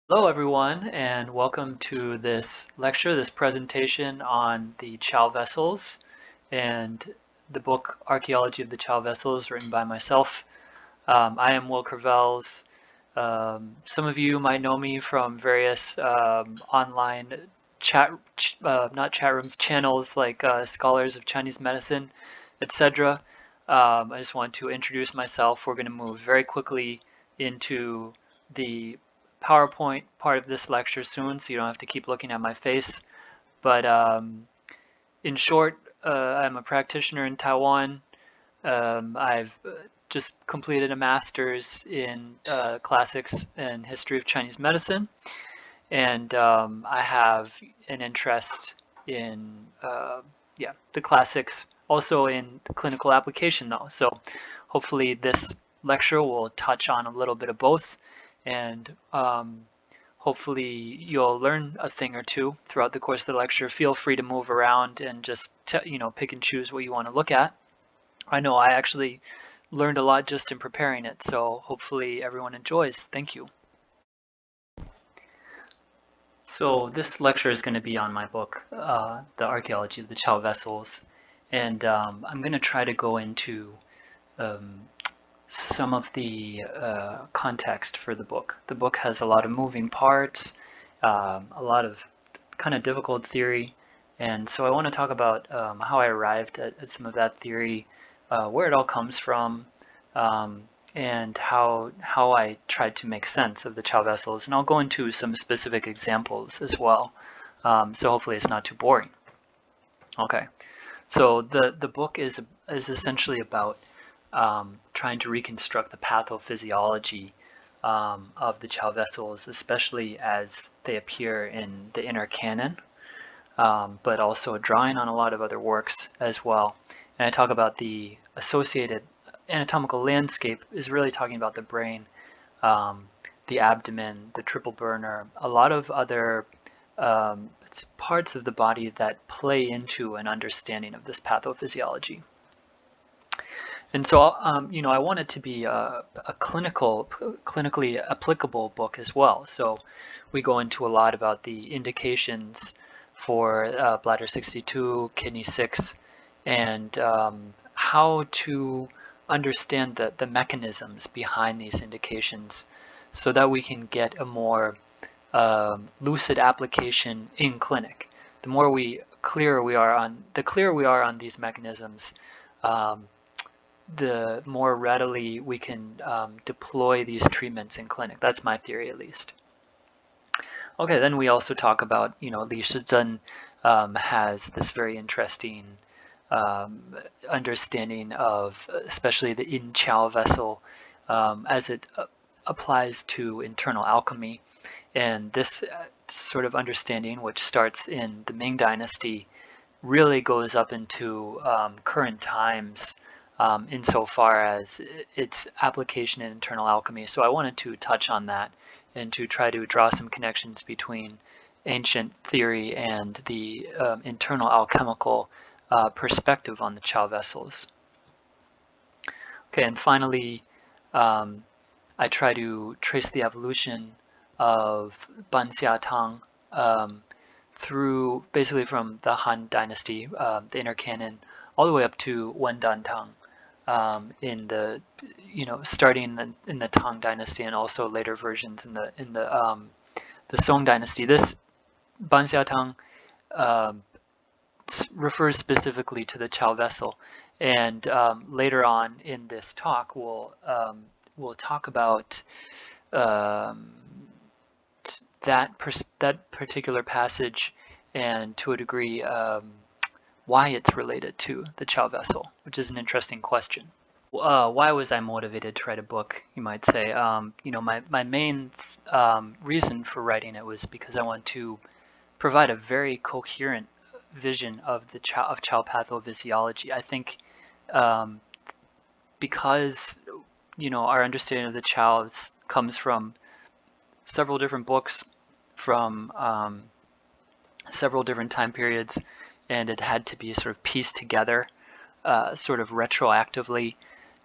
Hello, everyone, and welcome to this lecture, this presentation on the Qiao Vessels and the book Archaeology of the Qiao Vessels, written by myself. I am Will Ceurvels. Some of you might know me from various online not chat rooms, channels like Scholars of Chinese Medicine, etc. I just want to introduce myself. We're going to move very quickly into the PowerPoint part of this lecture soon, so you don't have to keep looking at my face. But in short, I'm a practitioner in Taiwan. I've just completed a master's in classics and history of Chinese medicine, and I have an interest in the classics, also in the clinical application though. So hopefully this lecture will touch on a little bit of both, and hopefully you'll learn a thing or two throughout the course of the lecture. Feel free to move around and just pick and choose what you want to look at. I know I actually learned a lot just in preparing it, so hopefully everyone enjoys. Thank you. So this lecture is going to be on my book, The Archaeology of the Qiao Vessels, and I'm going to try to go into um, some of the context for the book. The book has a lot of moving parts, a lot of kind of difficult theory, and so I want to talk about how I arrived at some of that theory, where it all comes from, um, and how I tried to make sense of the Qiao vessels. And I'll go into some specific examples as well. So hopefully it's not too boring. Okay, so the book is essentially about trying to reconstruct the pathophysiology of the Qiao vessels, especially as they appear in the Inner Canon, but also drawing on a lot of other works as well. And I talk about the associated anatomical landscape is really talking about the brain, um, the abdomen, the triple burner, a lot of other parts of the body that play into an understanding of this pathophysiology. And so, I want it to be a clinically applicable book as well. So we go into a lot about the indications for bladder 62, kidney 6, and how to understand the mechanisms behind these indications so that we can get a more lucid application in clinic. The more clearer we are on these mechanisms, um, the more readily we can deploy these treatments in clinic. That's my theory, at least. Okay, then we also talk about, Li Shizhen has this very interesting understanding of, especially the Yin Qiao vessel, as it applies to internal alchemy. And this sort of understanding, which starts in the Ming Dynasty, really goes up into current times insofar as its application in internal alchemy. So I wanted to touch on that and to try to draw some connections between ancient theory and the internal alchemical perspective on the Qiao vessels. Okay, and finally, I try to trace the evolution of Ban Xia Tang through basically from the Han Dynasty, the Inner Canon, all the way up to Wen Dan Tang, in the starting in the Tang Dynasty and also later versions in the Song Dynasty. This Ban Xia Tang um, refers specifically to the Qiao vessel, and later on in this talk we'll talk about um, that particular passage, and to a degree why it's related to the Qiao vessel, which is an interesting question. Why was I motivated to write a book, you might say? My main reason for writing it was because I want to provide a very coherent vision of the Qiao pathophysiology. I think um, because our understanding of the Qiaos comes from several different books from several different time periods, and it had to be sort of pieced together sort of retroactively.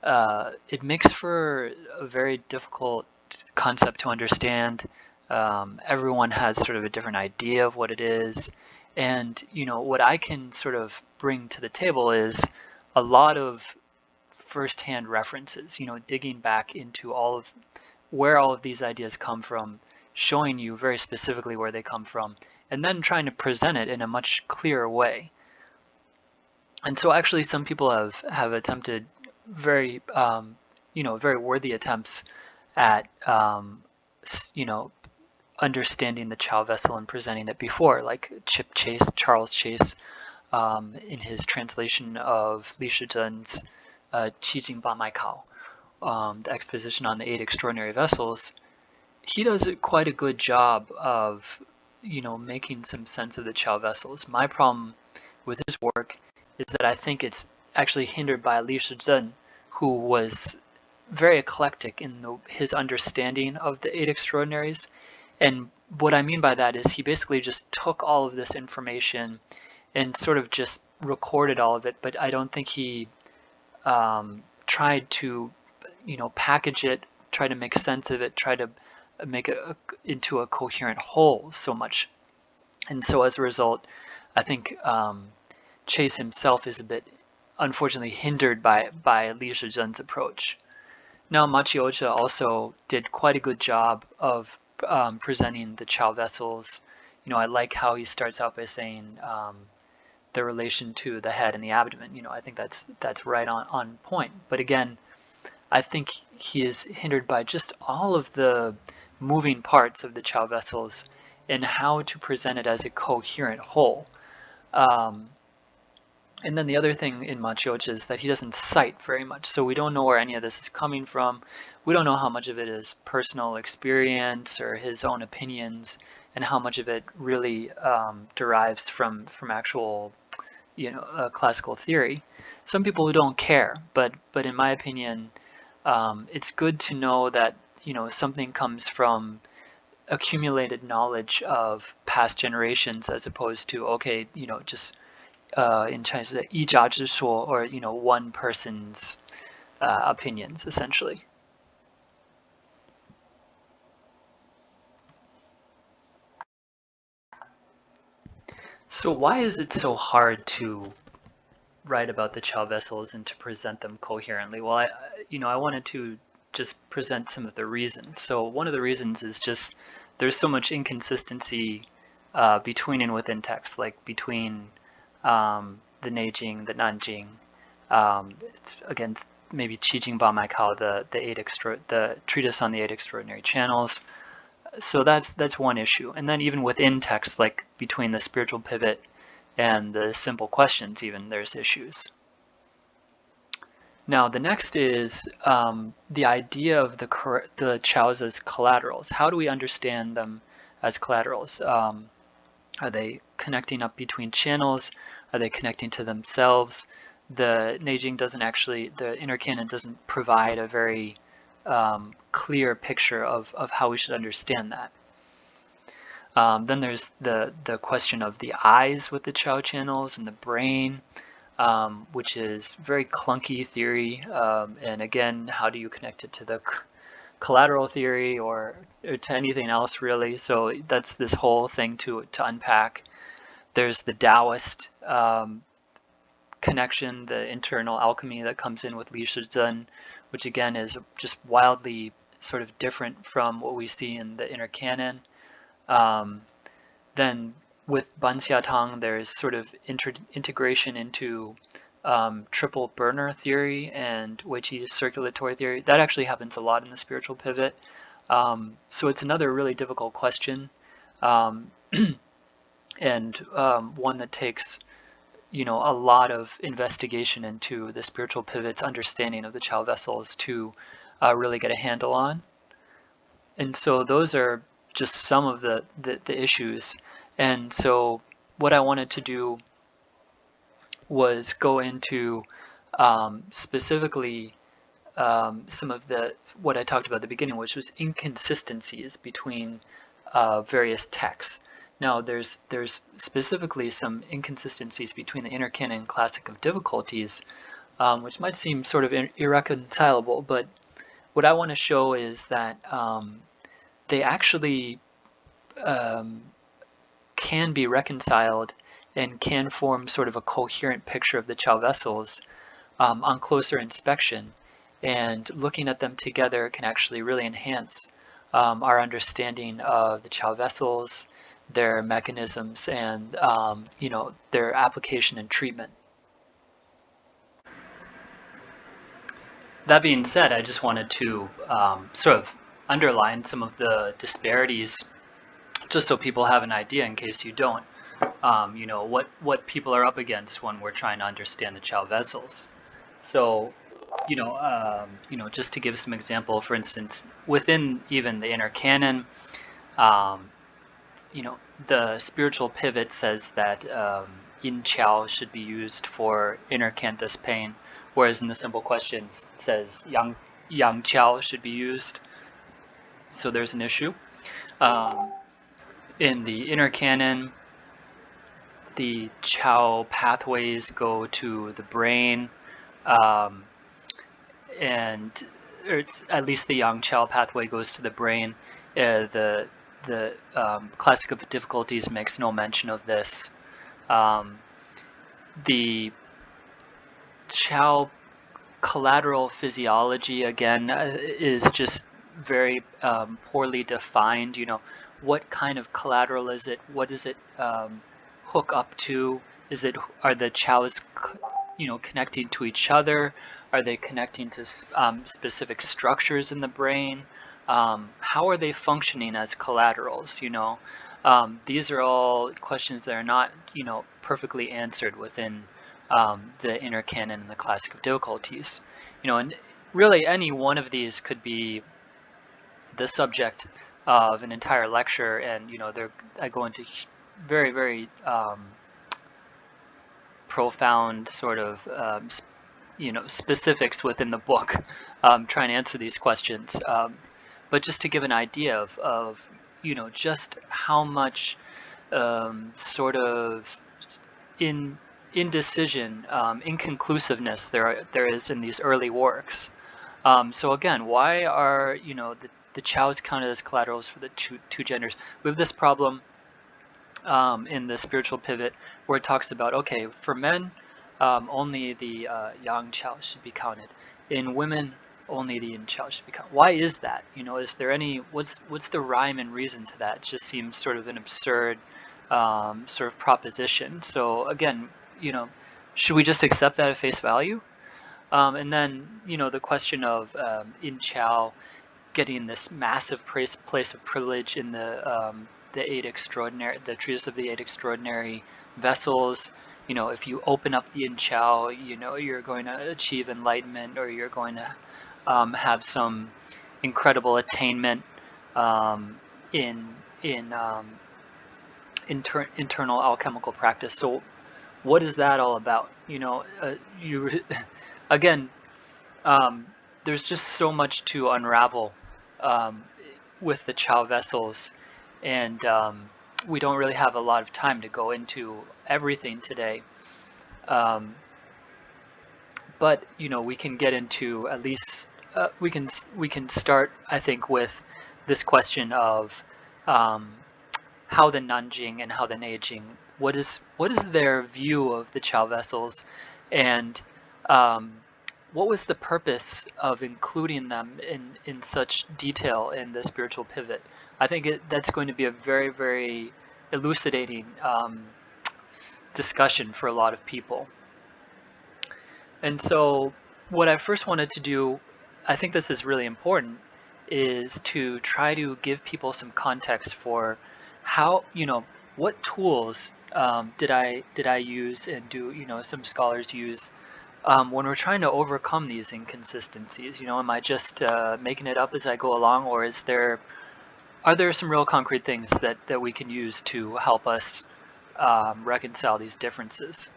It makes for a very difficult concept to understand, Everyone has sort of a different idea of what it is. And, what I can sort of bring to the table is a lot of firsthand references, digging back into where all of these ideas come from, showing you very specifically where they come from, and then trying to present it in a much clearer way. And so actually some people have attempted very, very worthy attempts at, understanding the Qiao Vessel and presenting it before, like Charles Chase, in his translation of Li Shizhen's Qijing Ba Mai Kao, the exposition on the 8 extraordinary vessels. He does quite a good job of, making some sense of the Qiao Vessels. My problem with his work is that I think it's actually hindered by Li Shizhen, who was very eclectic in his understanding of the 8 extraordinaries. And what I mean by that is he basically just took all of this information and sort of just recorded all of it, but I don't think he tried to, package it, try to make sense of it, try to make it into a coherent whole so much. And so as a result, I think Chase himself is a bit, unfortunately, hindered by Li Shizhen's approach. Now, Maciocia also did quite a good job of presenting the Qiao Vessels. I like how he starts out by saying the relation to the head and the abdomen. I think that's right on point. But again, I think he is hindered by just all of the moving parts of the Qiao Vessels and how to present it as a coherent whole. And then the other thing in Maciocia is that he doesn't cite very much, so we don't know where any of this is coming from. We don't know how much of it is personal experience or his own opinions, and how much of it really derives from actual, classical theory. Some people who don't care, but in my opinion, it's good to know that something comes from accumulated knowledge of past generations, as opposed to just in Chinese, 一家之说, or one person's opinions, essentially. So why is it so hard to write about the Qiao Vessels and to present them coherently? Well, I wanted to just present some of the reasons. So one of the reasons is just there's so much inconsistency between and within text, like between the Neijing, the Nanjing, again, maybe Qijing Ba Mai Kao, the treatise on the 8 extraordinary channels. So that's one issue. And then even within text, like between the spiritual pivot and the simple questions, even there's issues. Now the next is the idea of the Qiaos as collaterals. How do we understand them as collaterals? Are they connecting up between channels? Are they connecting to themselves? The Neijing doesn't actually, the Inner Canon doesn't provide a very clear picture of how we should understand that. Then there's the question of the eyes with the Qiao channels and the brain, which is very clunky theory. And again, how do you connect it to the collateral theory or to anything else really? So that's this whole thing to unpack. There's the Taoist connection, the internal alchemy that comes in with Li Shizhen, which again is just wildly sort of different from what we see in the Inner Canon. Then with Ban Xiatang, there's sort of integration into triple burner theory and Weiqi's circulatory theory. That actually happens a lot in the spiritual pivot. So it's another really difficult question, and one that takes a lot of investigation into the spiritual pivot's understanding of the Qiao Vessels to really get a handle on. And so those are just some of the issues. And so what I wanted to do was go into specifically some of what I talked about at the beginning, which was inconsistencies between various texts. Now there's specifically some inconsistencies between the Inner Canon and Classic of Difficulties, which might seem sort of irreconcilable, but what I want to show is that they actually can be reconciled and can form sort of a coherent picture of the Qiao Vessels on closer inspection. And looking at them together can actually really enhance our understanding of the Qiao Vessels, their mechanisms, and their application and treatment. That being said, I just wanted to sort of underline some of the disparities, just so people have an idea in case you don't. What people are up against when we're trying to understand the Qiao Vessels. So, just to give some example, for instance, within even the Inner Canon, the spiritual pivot says that yin Qiao should be used for inner canthus pain, whereas in the simple questions it says yang Qiao should be used. So there's an issue. In the Inner Canon, the Qiao pathways go to the brain, and it's, at least the Yang Qiao pathway goes to the brain. The Classic of Difficulties makes no mention of this. The Qiao collateral physiology, again, is just very poorly defined. What kind of collateral is it? What does it hook up to? Are the Qiaos connecting to each other? Are they connecting to specific structures in the brain? How are they functioning as collaterals? These are all questions that are not perfectly answered within the Inner Canon and the Classic of Difficulties. And really any one of these could be the subject of an entire lecture, and I go into very, very profound sort of specifics within the book, trying to answer these questions. But just to give an idea of just how much sort of indecision, inconclusiveness there is in these early works. So again, why are the Qiaos counted as collaterals for the two genders? We have this problem in the spiritual pivot where it talks about, okay, for men, only the yang Qiao should be counted. In women, only the yin Qiao should be counted. Why is that? Is there what's the rhyme and reason to that? It just seems sort of an absurd sort of proposition. So again, should we just accept that at face value? And then, the question of yin Qiao getting this massive place of privilege in the treatise of the Eight Extraordinary Vessels. If you open up the Yin Qiao, you're going to achieve enlightenment, or you're going to have some incredible attainment in internal alchemical practice. So what is that all about? Again, there's just so much to unravel with the Qiao Vessels, and we don't really have a lot of time to go into everything today. But we can get into at least we can start, I think, with this question of how the Nanjing and how the Neijing, what is their view of the Qiao Vessels, and what was the purpose of including them in such detail in the spiritual pivot? I think that's going to be a very, very elucidating discussion for a lot of people. And so what I first wanted to do, I think this is really important, is to try to give people some context for how, what tools did I use, and do some scholars use when we're trying to overcome these inconsistencies. Am I just making it up as I go along, or are there some real concrete things that we can use to help us reconcile these differences?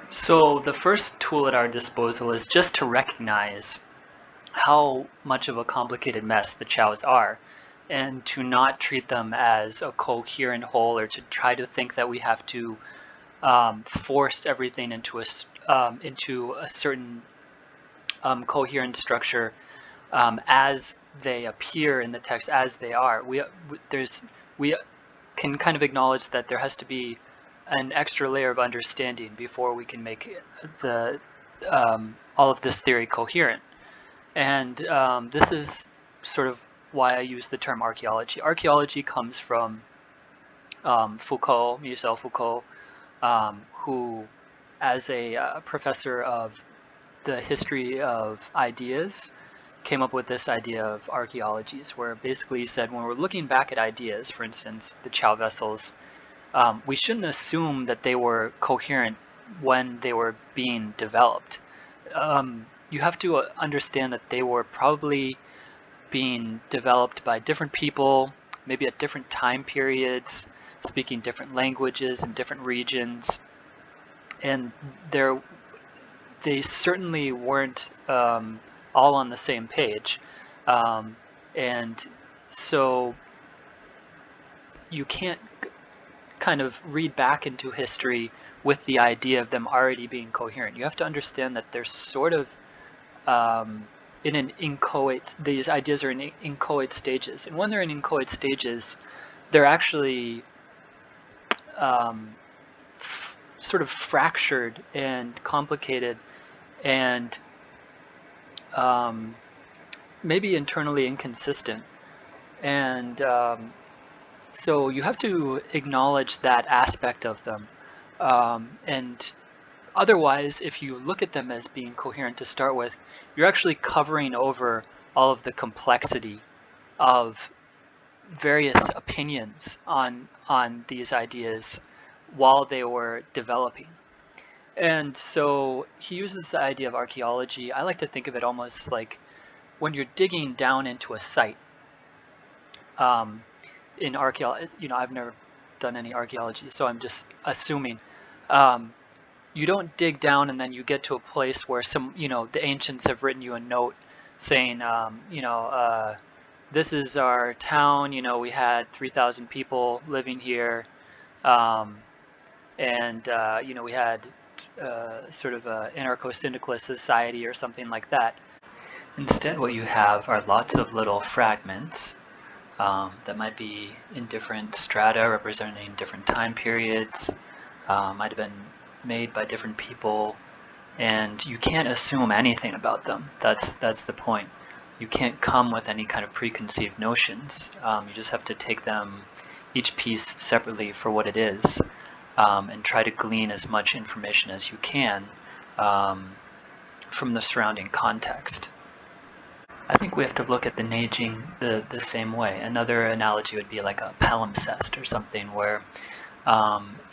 So the first tool at our disposal is just to recognize how much of a complicated mess the Qiaos are, and to not treat them as a coherent whole, or to try to think that we have to force everything into a certain coherent structure. as they appear in the text as they are. We can kind of acknowledge that there has to be an extra layer of understanding before we can make the all of this theory coherent. And this is sort of why I use the term archaeology. Archaeology comes from Foucault, Michel Foucault, who, as a professor of the history of ideas, came up with this idea of archaeologies, where basically he said when we're looking back at ideas, for instance, the Qiao Vessels, we shouldn't assume that they were coherent when they were being developed. You have to understand that they were probably being developed by different people, maybe at different time periods, speaking different languages in different regions, and they certainly weren't all on the same page, and so you can't kind of read back into history with the idea of them already being coherent. You have to understand that they're sort of in an inchoate, these ideas are in inchoate stages, and when they're in inchoate stages, they're actually sort of fractured and complicated and maybe internally inconsistent. And so you have to acknowledge that aspect of them. And otherwise, if you look at them as being coherent to start with, you're actually covering over all of the complexity of various opinions on these ideas while they were developing. And so he uses the idea of archaeology. I like to think of it almost like when you're digging down into a site. In archaeology, I've never done any archaeology, so I'm just assuming. You don't dig down and then you get to a place where the ancients have written you a note saying, this is our town, we had 3,000 people living here, and, we had sort of an anarcho-syndicalist society or something like that. Instead, what you have are lots of little fragments that might be in different strata representing different time periods, might have been made by different people, and you can't assume anything about them. That's the point. You can't come with any kind of preconceived notions. You just have to take them, each piece separately, for what it is, and try to glean as much information as you can from the surrounding context. I think we have to look at the Neijing the same way. Another analogy would be like a palimpsest or something, where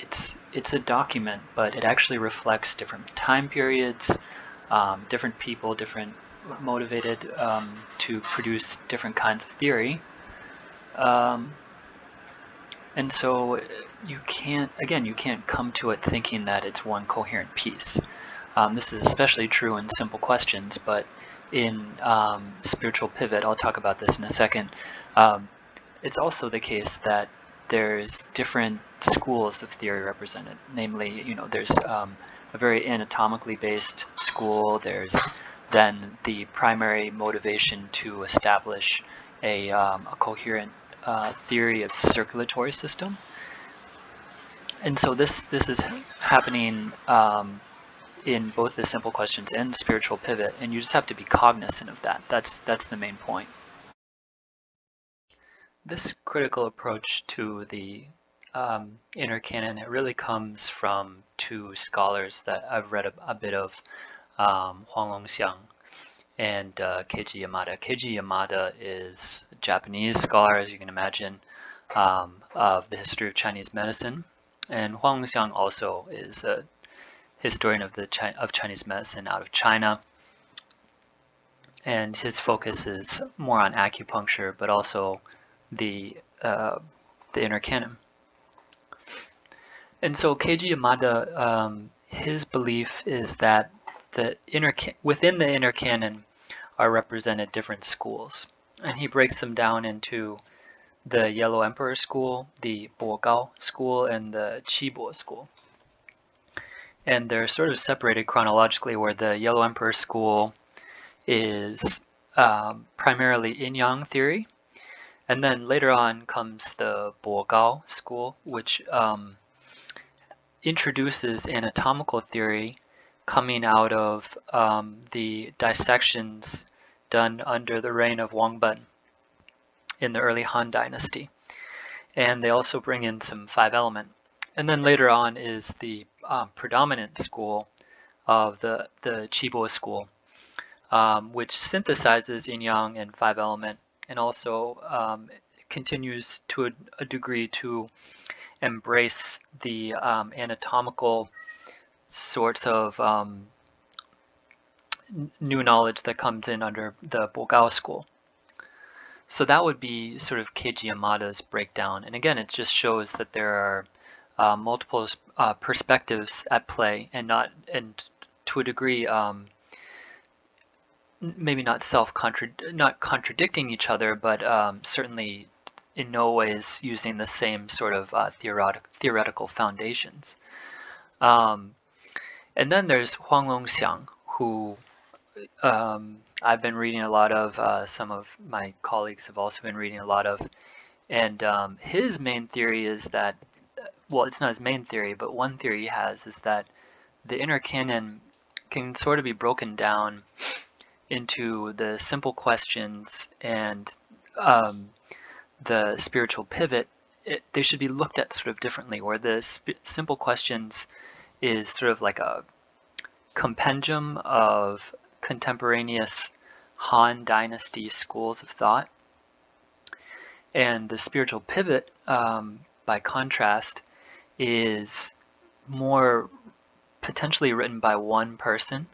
it's a document, but it actually reflects different time periods, different people, different motivated to produce different kinds of theory. And so you can't come to it thinking that it's one coherent piece. This is especially true in simple questions, but in spiritual pivot, I'll talk about this in a second, it's also the case that there's different schools of theory represented. Namely, there's a very anatomically based school. There's then the primary motivation to establish a coherent theory of the circulatory system. And so this is happening in both the simple questions and spiritual pivot, and you just have to be cognizant of that. That's the main point. This critical approach to the Inner Canon, it really comes from two scholars that I've read a bit of, Huang Longxiang and Keiji Yamada. Keiji Yamada is a Japanese scholar, as you can imagine, of the history of Chinese medicine, and Huang Longxiang also is a historian of Chinese medicine out of China, and his focus is more on acupuncture, but also the Inner Canon. And so Keiji Yamada, his belief is that within the Inner Canon are represented different schools, and he breaks them down into the Yellow Emperor school, the Bo-Gao school, and the Qibo school. And they're sort of separated chronologically, where the Yellow Emperor school is primarily yin-yang theory. And then later on comes the Bo school, which introduces anatomical theory coming out of the dissections done under the reign of Wangben in the early Han Dynasty. And they also bring in some five-element. And then later on is the predominant school of the Qibo school, which synthesizes yin-yang and five-element, and also continues to a degree to embrace the anatomical sorts of new knowledge that comes in under the Bogao school. So that would be sort of Keiji Yamada's breakdown. And again, it just shows that there are multiple perspectives at play, and to a degree, maybe not not contradicting each other, but certainly in no ways using the same sort of theoretical foundations. And then there's Huang Longxiang, who I've been reading a lot of, some of my colleagues have also been reading a lot of, and his main theory is that, well, it's not his main theory, but one theory he has is that the Inner Canon can sort of be broken down into the simple questions and the spiritual pivot. They should be looked at sort of differently, where the simple questions is sort of like a compendium of contemporaneous Han Dynasty schools of thought. And the spiritual pivot, by contrast, is more potentially written by one person.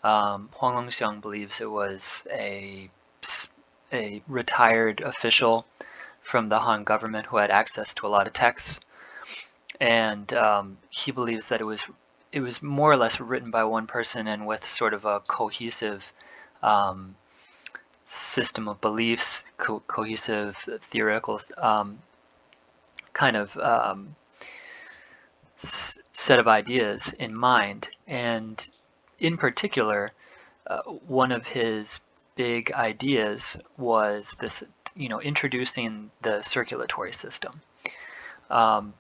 Huang Longxiang believes it was a retired official from the Han government who had access to a lot of texts, and he believes that it was more or less written by one person and with sort of a cohesive system of beliefs, cohesive theoretical kind of set of ideas in mind. And in particular, one of his big ideas was this, introducing the circulatory system. And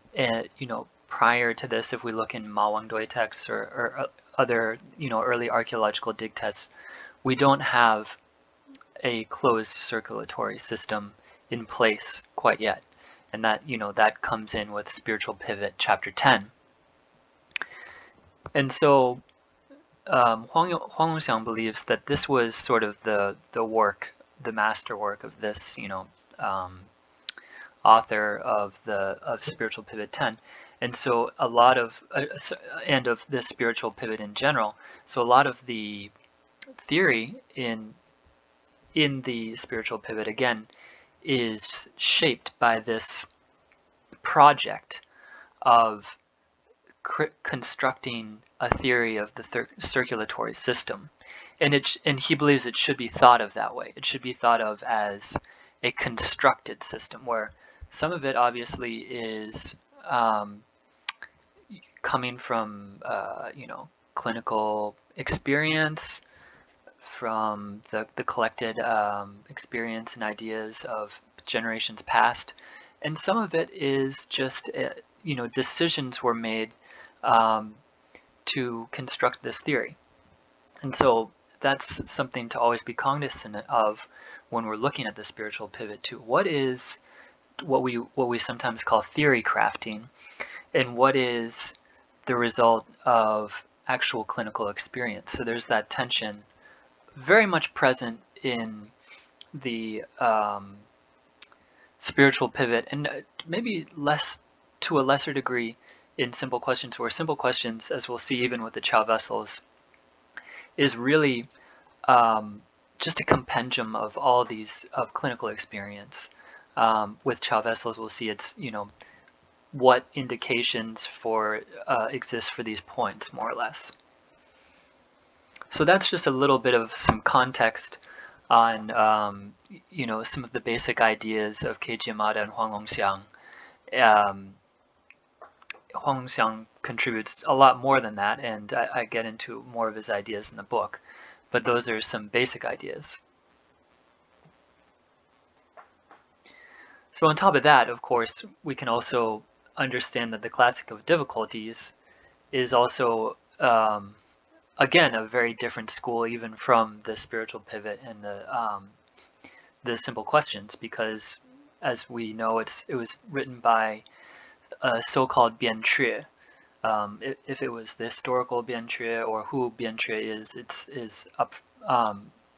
prior to this, if we look in Ma Wangdui texts or other early archaeological dig tests, we don't have a closed circulatory system in place quite yet, and that that comes in with Spiritual Pivot, chapter 10. And so Huang Longxiang believes that this was sort of the masterwork of this author of Spiritual Pivot 10. And so a lot of and of this spiritual pivot in general. So a lot of the theory in the spiritual pivot, again, is shaped by this project of constructing a theory of the circulatory system. And he believes it should be thought of that way. It should be thought of as a constructed system, where some of it obviously is coming from clinical experience, from the collected experience and ideas of generations past, and some of it is just decisions were made to construct this theory. And so that's something to always be cognizant of when we're looking at the spiritual pivot too. What is what we sometimes call theory crafting, and what is the result of actual clinical experience? So there's that tension very much present in the spiritual pivot, and maybe to a lesser degree in simple questions, where simple questions, as we'll see even with the Qiao Vessels, is really just a compendium of all these of clinical experience. With Qiao Vessels, we'll see it's what indications for exist for these points, more or less. So that's just a little bit of some context on some of the basic ideas of Keiji Yamada and Huang Longxiang. Huang Longxiang contributes a lot more than that, and I get into more of his ideas in the book, but those are some basic ideas. So on top of that, of course, we can also understand that the classic of difficulties is also, again, a very different school even from the spiritual pivot and the simple questions, because as we know, it was written by a so-called biantrue. If it was the historical biantrue or who biantrue is up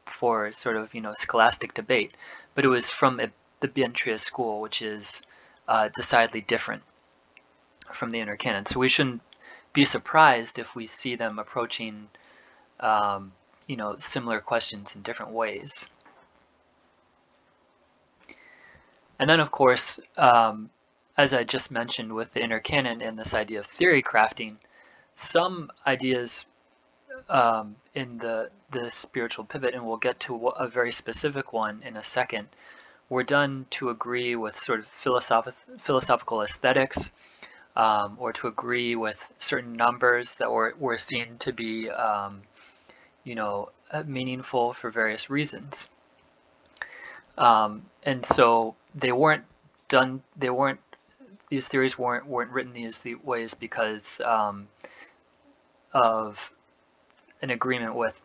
for sort of scholastic debate, but it was from the biantrue school, which is decidedly different from the Inner Canon. So we shouldn't be surprised if we see them approaching similar questions in different ways. And then, of course, as I just mentioned with the Inner Canon and this idea of theory crafting, some ideas in the spiritual pivot, and we'll get to a very specific one in a second, were done to agree with sort of philosophical aesthetics, or to agree with certain numbers that were seen to be meaningful for various reasons. And so these theories weren't written these ways because of an agreement with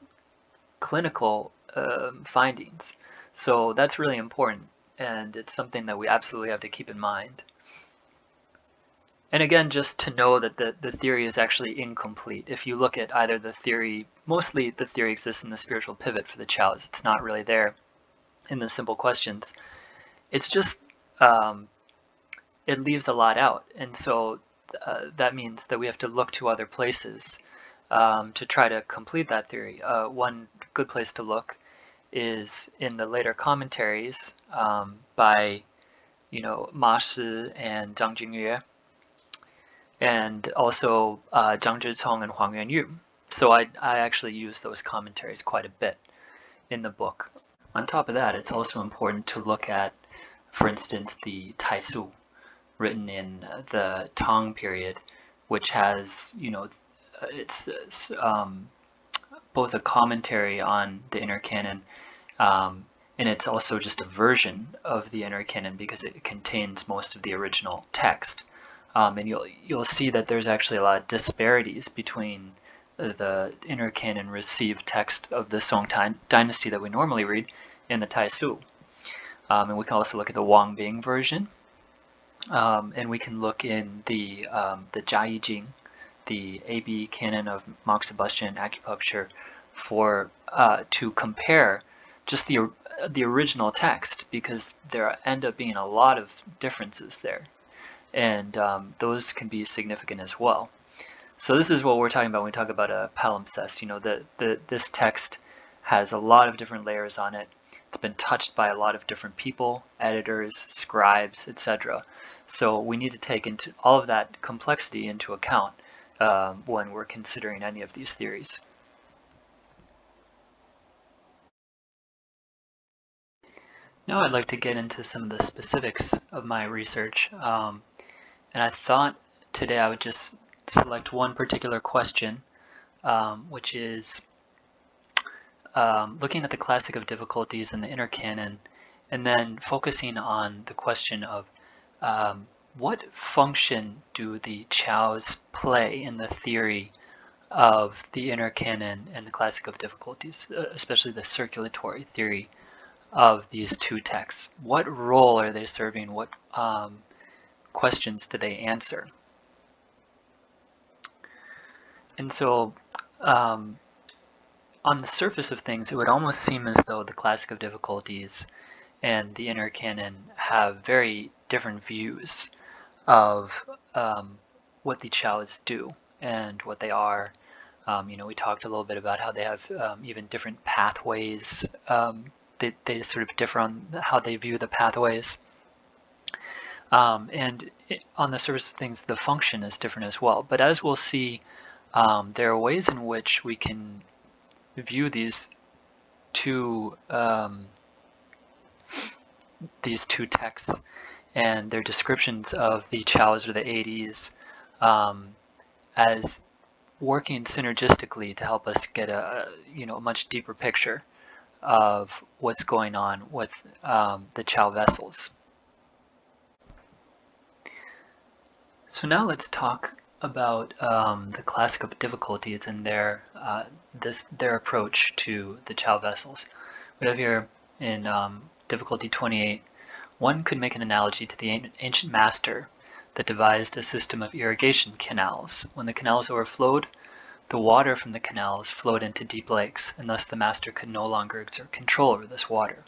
clinical findings. So that's really important, and it's something that we absolutely have to keep in mind. And again, just to know that the theory is actually incomplete. If you look at either the theory, mostly the theory exists in the spiritual pivot for the Qiaos. It's not really there in the simple questions. It's just, it leaves a lot out. And so that means that we have to look to other places to try to complete that theory. One good place to look is in the later commentaries by Ma Shi and Zhang Jingyue, and also Zhang Zhicong and Huang Yuanyu. So I actually use those commentaries quite a bit in the book. On top of that, it's also important to look at, for instance, the Taisu, written in the Tang period, which has, it's both a commentary on the Inner Canon, and it's also just a version of the Inner Canon because it contains most of the original text. And you'll see that there's actually a lot of disparities between the Inner Canon received text of the Song dynasty that we normally read and the Taisu. And we can also look at the Wang Bing version, and we can look in the Jia Jing, the AB canon of Mark Sebastian acupuncture, to compare just the original text, because there end up being a lot of differences there, and those can be significant as well. So this is what we're talking about when we talk about a palimpsest. This text has a lot of different layers on it. It's been touched by a lot of different people, editors, scribes, etc. So we need to take into all of that complexity into account when we're considering any of these theories. Now I'd like to get into some of the specifics of my research, and I thought today I would just select one particular question, which is looking at the classic of difficulties in the Inner Canon, and then focusing on the question of what function do the Qiaos play in the theory of the Inner Canon and the classic of difficulties, especially the circulatory theory of these two texts. What role are they serving? What questions do they answer? And so on the surface of things, it would almost seem as though the classic of difficulties and the Inner Canon have very different views of what the Qiaos do and what they are. We talked a little bit about how they have even different pathways. They sort of differ on how they view the pathways. On the surface of things, the function is different as well. But as we'll see, there are ways in which we can view these two texts and their descriptions of the Qiaos or the 80s as working synergistically to help us get a much deeper picture of what's going on with the Qiao Vessels. So now let's talk about the classical difficulties and their approach to the Qiao vessels. We have here in difficulty 28, one could make an analogy to the ancient master that devised a system of irrigation canals. When the canals overflowed, the water from the canals flowed into deep lakes, and thus the master could no longer exert control over this water.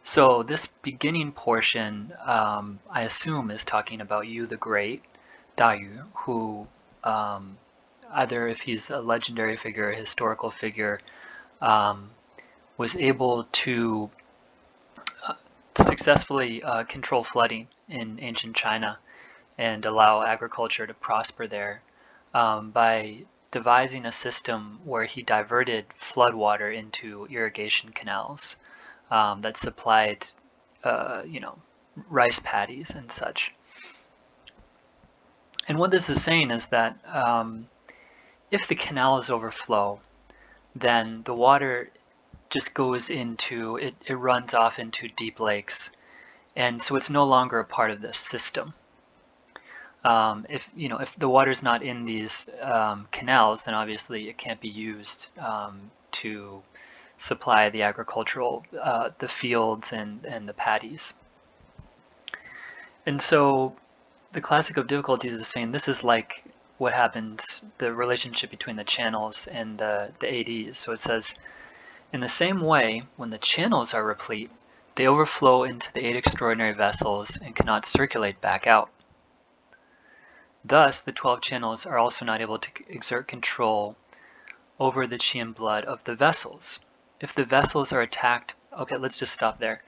So this beginning portion, I assume, is talking about Yu the Great, Da Yu, who either if he's a legendary figure, a historical figure, was able to successfully control flooding in ancient China and allow agriculture to prosper there by devising a system where he diverted floodwater into irrigation canals that supplied, rice paddies and such. And what this is saying is that if the canals overflow, then the water just goes into, it runs off into deep lakes. And so it's no longer a part of this system. If the water's not in these canals, then obviously it can't be used to supply the agricultural, the fields and the paddies. And so the classic of difficulties is saying this is like what happens, the relationship between the channels and the ADs. So it says, in the same way, when the channels are replete, they overflow into the 8 extraordinary vessels and cannot circulate back out. Thus, the 12 channels are also not able to exert control over the qi and blood of the vessels. If the vessels are attacked, okay, let's just stop there.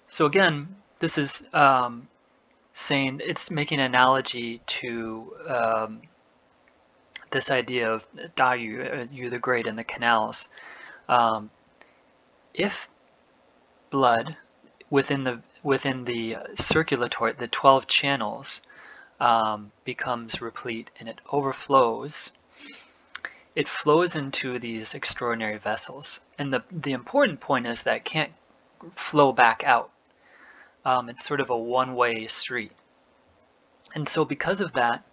So again, this is saying, it's making an analogy to this idea of Da Yu, Yu the Great, and the canals. If blood within the circulatory, the 12 channels, becomes replete and it overflows, it flows into these extraordinary vessels. And the important point is that it can't flow back out. It's sort of a one-way street. And so because of that,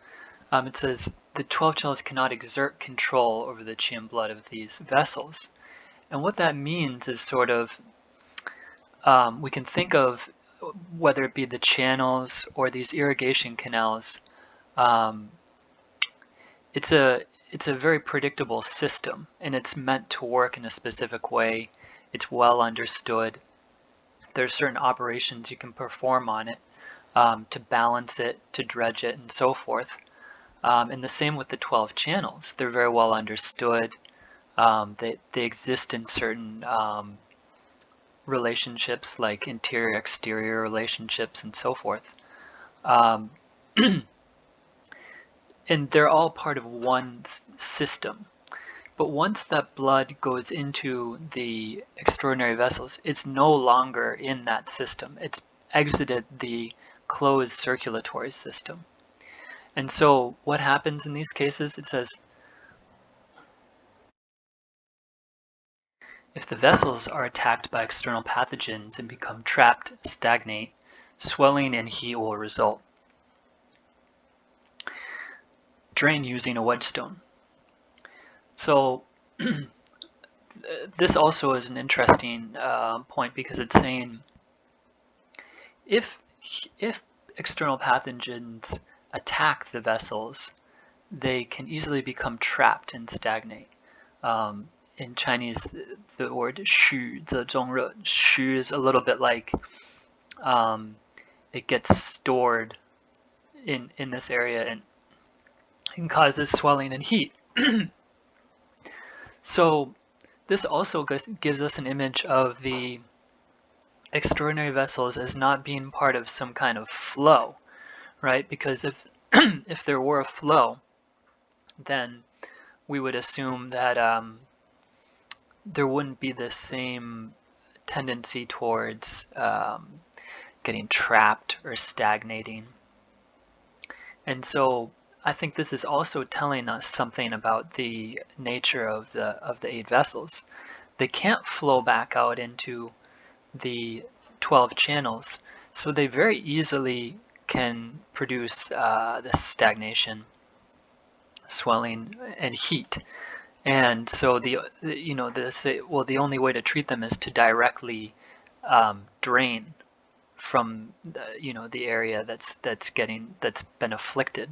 it says the 12 channels cannot exert control over the qi and blood of these vessels. And what that means is sort of, we can think of, whether it be the channels or these irrigation canals, it's a very predictable system, and it's meant to work in a specific way. It's well understood. There's certain operations you can perform on it to balance it, to dredge it, and so forth. And the same with the 12 channels. They're very well understood. They exist in certain relationships, like interior-exterior relationships and so forth. And they're all part of one system. But once that blood goes into the extraordinary vessels, it's no longer in that system. It's exited the closed circulatory system. And so what happens in these cases? It says, if the vessels are attacked by external pathogens and become trapped, stagnate, swelling and heat will result. Drain using a wedgestone. So this also is an interesting point, because it's saying if external pathogens attack the vessels, they can easily become trapped and stagnate. In Chinese, the word 虚则中热, 虚 is a little bit like it gets stored in this area and causes swelling and heat. So this also gives us an image of the extraordinary vessels as not being part of some kind of flow, right? Because if if there were a flow, then we would assume that there wouldn't be the same tendency towards getting trapped or stagnating. And so I think this is also telling us something about the nature of the 8 vessels. They can't flow back out into the 12 channels, so they very easily can produce this stagnation, swelling, and heat. And so the only way to treat them is to directly drain from the area that's been afflicted.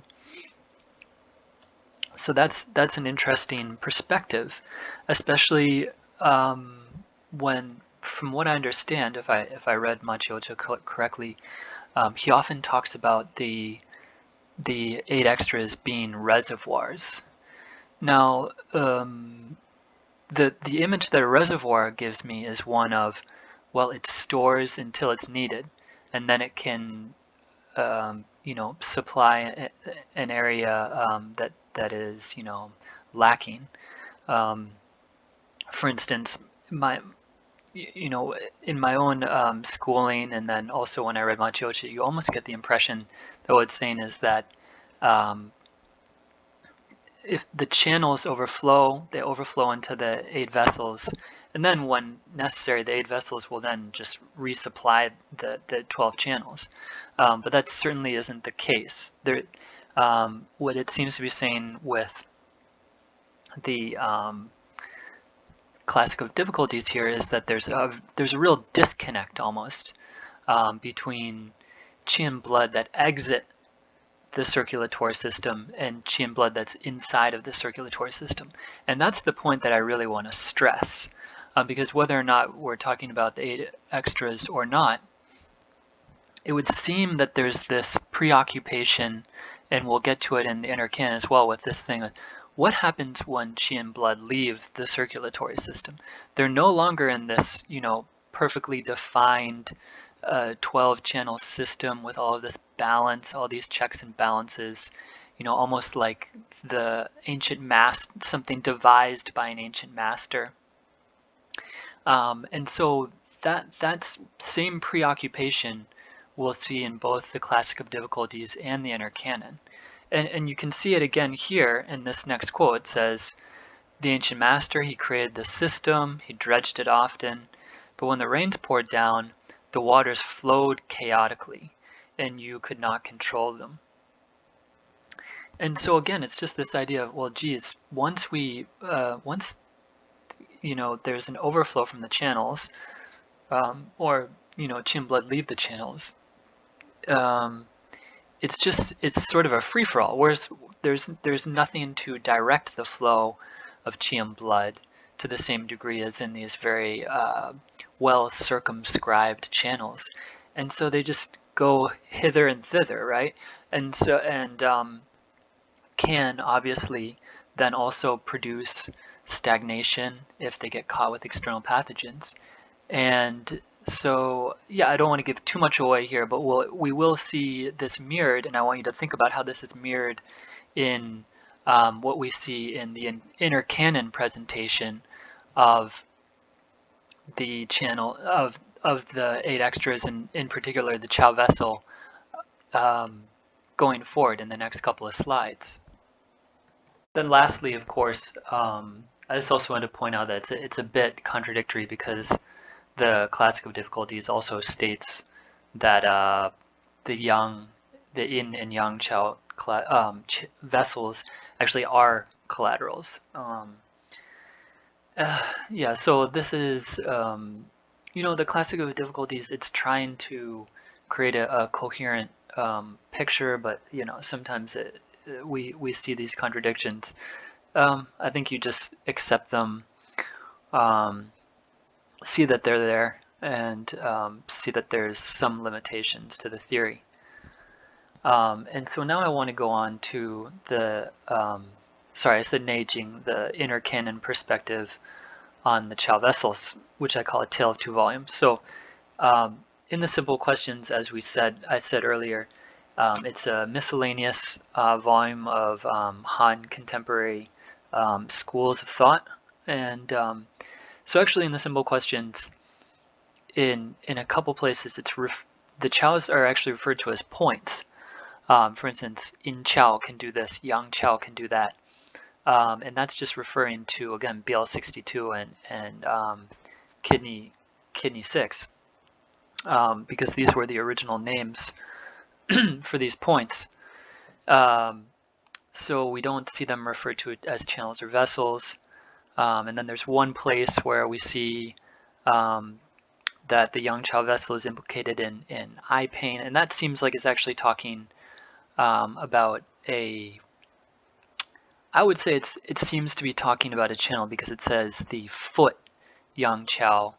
So that's an interesting perspective, especially when, from what I understand, if I read Maciocia correctly, he often talks about the 8 extras being reservoirs. Now, the image that a reservoir gives me is one of, well, it stores until it's needed, and then it can supply an area that is lacking. For instance, in my own schooling, and then also when I read Maciocia, you almost get the impression that what it's saying is that if the channels overflow, they overflow into the 8 vessels, and then when necessary, the 8 vessels will then just resupply the 12 channels. But that certainly isn't the case. What it seems to be saying with the classic of difficulties here is that there's a real disconnect almost between qi and blood that exit the circulatory system and qi and blood that's inside of the circulatory system. And that's the point that I really want to stress, because whether or not we're talking about the 8 extras or not, it would seem that there's this preoccupation, and we'll get to it in the Inner Canon as well, with this thing of what happens when qi and blood leave the circulatory system. They're no longer in this perfectly defined 12 channel system with all of this balance, all these checks and balances, almost like the ancient something devised by an ancient master. And so that same preoccupation we'll see in both the Classic of Difficulties and the Inner Canon. And you can see it again here in this next quote. It says, "The ancient master, he created the system, he dredged it often, but when the rains poured down, the waters flowed chaotically, and you could not control them." And so again, it's just this idea of, well, geez, once there's an overflow from the channels, or qi and blood leave the channels, it's sort of a free-for-all, whereas there's nothing to direct the flow of qi and blood to the same degree as in these very well circumscribed channels, and so they just go hither and thither, right? And so can obviously then also produce stagnation if they get caught with external pathogens. And so, yeah, I don't want to give too much away here, but we will see this mirrored, and I want you to think about how this is mirrored in what we see in the Inner Canon presentation of the channel of the 8 extras, and in particular the Qiao Vessel, going forward in the next couple of slides. Then lastly, of course, I just also want to point out that it's a bit contradictory, because the Classic of Difficulties also states that the yin and yang Qiao vessels actually are collaterals. Yeah, so this is, the Classic of Difficulties, it's trying to create a coherent picture, but sometimes we see these contradictions. I think you just accept them, see that they're there, and see that there's some limitations to the theory. And so now I want to go on to the, sorry, I said Neijing, the Inner Canon perspective on the Qiao Vessels, which I call a tale of 2 volumes. So in the simple questions, as I said earlier, it's a miscellaneous volume of Han contemporary schools of thought. And so actually in the simple questions, in a couple places, the Qiaos are actually referred to as points. For instance, Yin Qiao can do this, Yang Qiao can do that. And that's just referring to, again, BL62 and Kidney 6, because these were the original names for these points. So we don't see them referred to as channels or vessels. And then there's one place where we see that the young Qiao vessel is implicated in eye pain, and that seems like it's actually talking about a. I would say it seems to be talking about a channel because it says the foot yang Qiao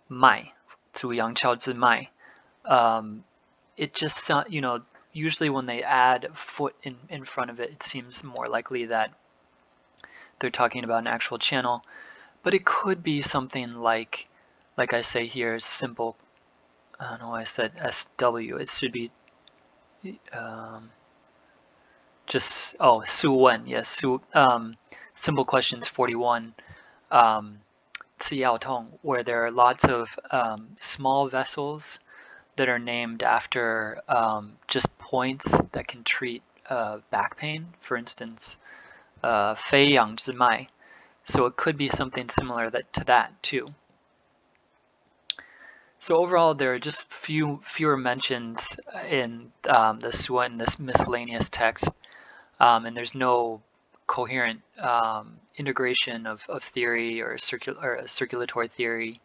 mai, zu yang Qiao zi mai. It just usually when they add foot in front of it, it seems more likely that they're talking about an actual channel, but it could be something like I say here, simple. I don't know why I said SW. It should be just Su Wen. Yes, Su. Simple questions 41. Qiao Tong, where there are lots of small vessels that are named after just points that can treat back pain. For instance, Fei Yang Zhi Mai. So it could be something similar to that too. So overall, there are just fewer mentions in the Sua in this miscellaneous text, and there's no coherent integration of theory or circulatory theory.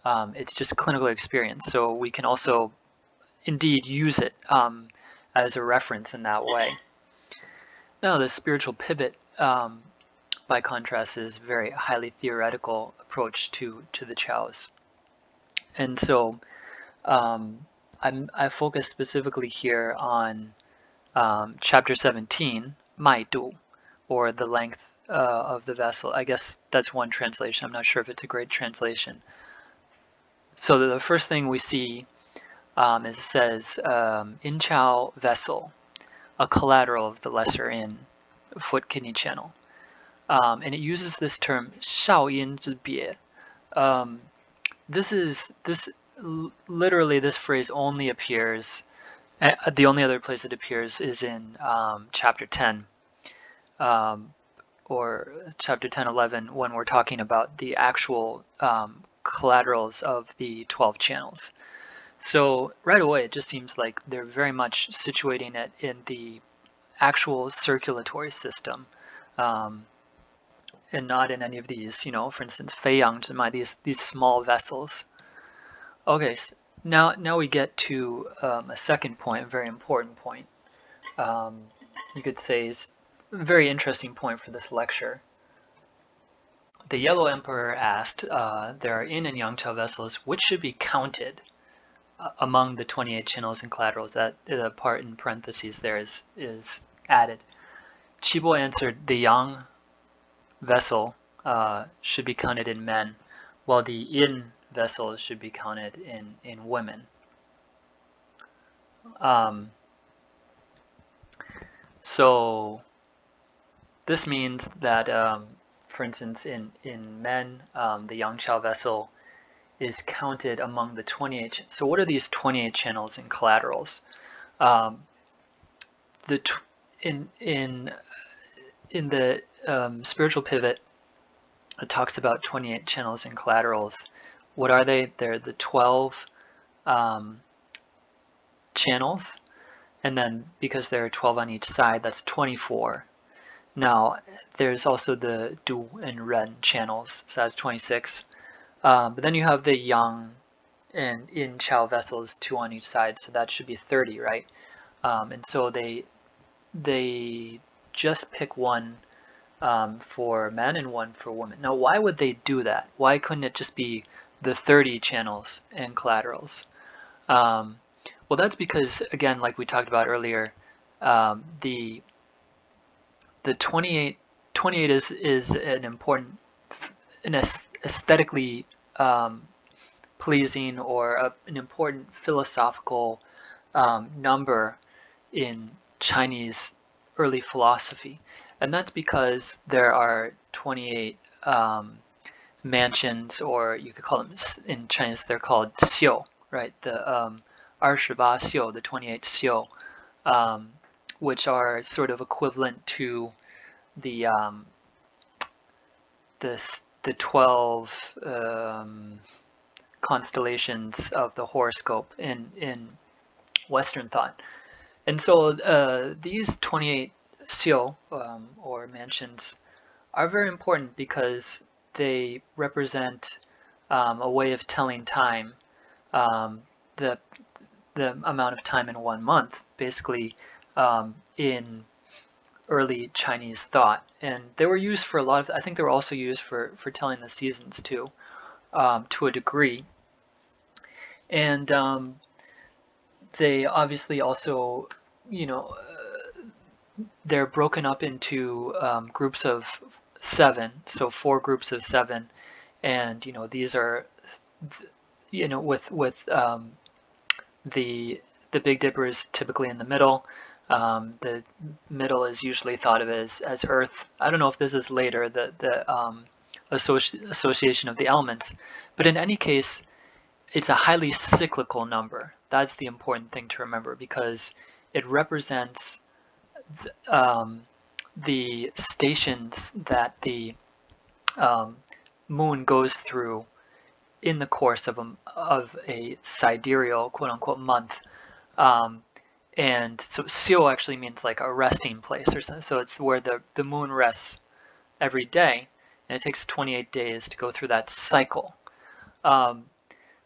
It's just clinical experience. So we can also indeed use it as a reference in that way. Now, the spiritual pivot, by contrast, is a very highly theoretical approach to the Qiaos. And so I focus specifically here on chapter 17, Mai Du, or the length of the vessel. I guess that's one translation. I'm not sure if it's a great translation. So the first thing we see is it says, in Qiao Vessel, a collateral of the lesser in foot kidney channel. And it uses this term, 少阴之别. Literally this phrase only appears, the only other place it appears is in chapter 10 or chapter 10, 11, when we're talking about the actual collaterals of the 12 channels. So right away it just seems like they're very much situating it in the actual circulatory system, and not in any of these, for instance, Fei Yang Zhi Mai, these small vessels. Okay, so now we get to a second point, a very important point. You could say is a very interesting point for this lecture. The Yellow Emperor asked, there are yin and yang Qiao vessels, which should be counted among the 28 channels and collaterals? That the part in parentheses there is added. Qibo answered, the yang vessel should be counted in men, while the yin vessel should be counted in women. So this means that, for instance, in men, the yang Qiao vessel is counted among the 28. So what are these 28 channels and collaterals? In the spiritual pivot, it talks about 28 channels and collaterals. What are they? They're the 12 channels, and then because there are 12 on each side, that's 24. Now, there's also the Du and Ren channels, so that's 26. But then you have the Yang and Yin Qiao vessels, 2 on each side, so that should be 30, right? And so they just pick one for men and one for women. Now, why would they do that? Why couldn't it just be the 30 channels and collaterals? Well, that's because, again, like we talked about earlier, the 28 is an important, an aesthetically pleasing or an important philosophical number in Chinese early philosophy. And that's because there are 28 mansions, or you could call them, in Chinese they're called xiu, right? The 28 xiu, the 28 xiu, which are sort of equivalent to the 12 constellations of the horoscope in Western thought. And so these 28 xiu, or mansions, are very important because they represent a way of telling time, um, the the amount of time in 1 month, basically, in early Chinese thought. And they were used for a lot of, I think they were also used for telling the seasons too, to a degree. And they obviously also, you know, they're broken up into groups of 7, so 4 groups of 7, and these are, with the Big Dipper is typically in the middle. The middle is usually thought of as Earth. I don't know if this is later, the association of the elements, but in any case, it's a highly cyclical number. That's the important thing to remember, because it represents the stations that the moon goes through in the course of a sidereal, quote unquote, month. Um, and so Xiu actually means like a resting place, or so. So it's where the moon rests every day, and it takes 28 days to go through that cycle. Um,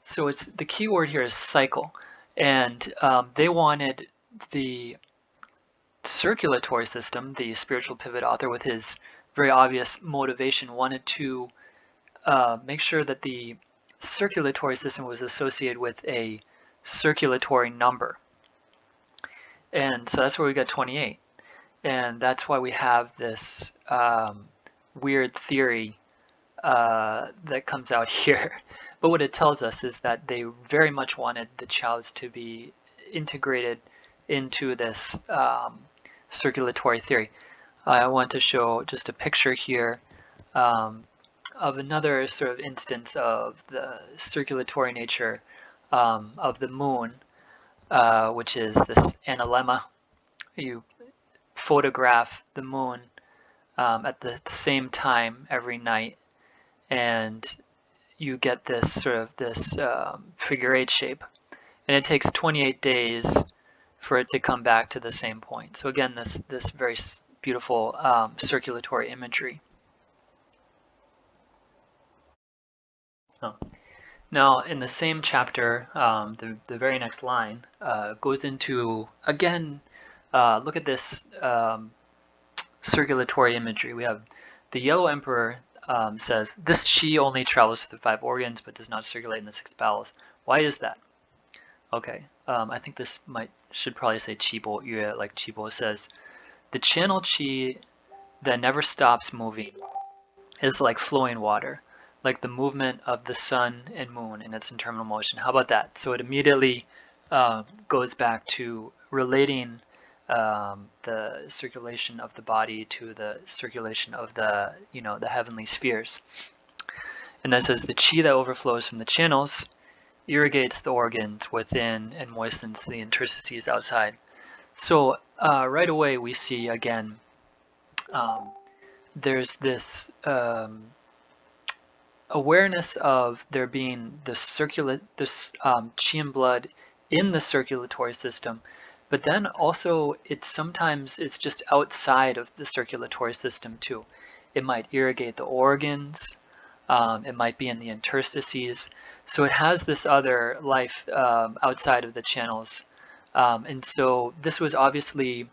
so it's, the key word here is cycle, and they wanted the circulatory system, the spiritual pivot author, with his very obvious motivation, wanted to make sure that the circulatory system was associated with a circulatory number. And so that's where we got 28. And that's why we have this weird theory that comes out here. But what it tells us is that they very much wanted the Qiaos to be integrated into this circulatory theory. I want to show just a picture here of another sort of instance of the circulatory nature of the moon, which is this analemma. You photograph the moon at the same time every night, and you get this sort of this figure 8 shape, and it takes 28 days for it to come back to the same point. So again, this very beautiful circulatory imagery. Oh. Now, in the same chapter, the very next line goes into, again, look at this circulatory imagery. We have the Yellow Emperor says, this qi only travels through the 5 organs but does not circulate in the 6 bowels. Why is that? Okay, I think this should probably say qi bo yue, like Qi Bo says. The channel qi that never stops moving is like flowing water, like the movement of the sun and moon in its internal motion. How about that? So it immediately goes back to relating the circulation of the body to the circulation of the the heavenly spheres. And that says the qi that overflows from the channels irrigates the organs within and moistens the interstices outside. So right away we see again there's this awareness of there being this qi and blood in the circulatory system, but then also sometimes it's just outside of the circulatory system too. It might irrigate the organs, it might be in the interstices, so it has this other life outside of the channels. And so this was obviously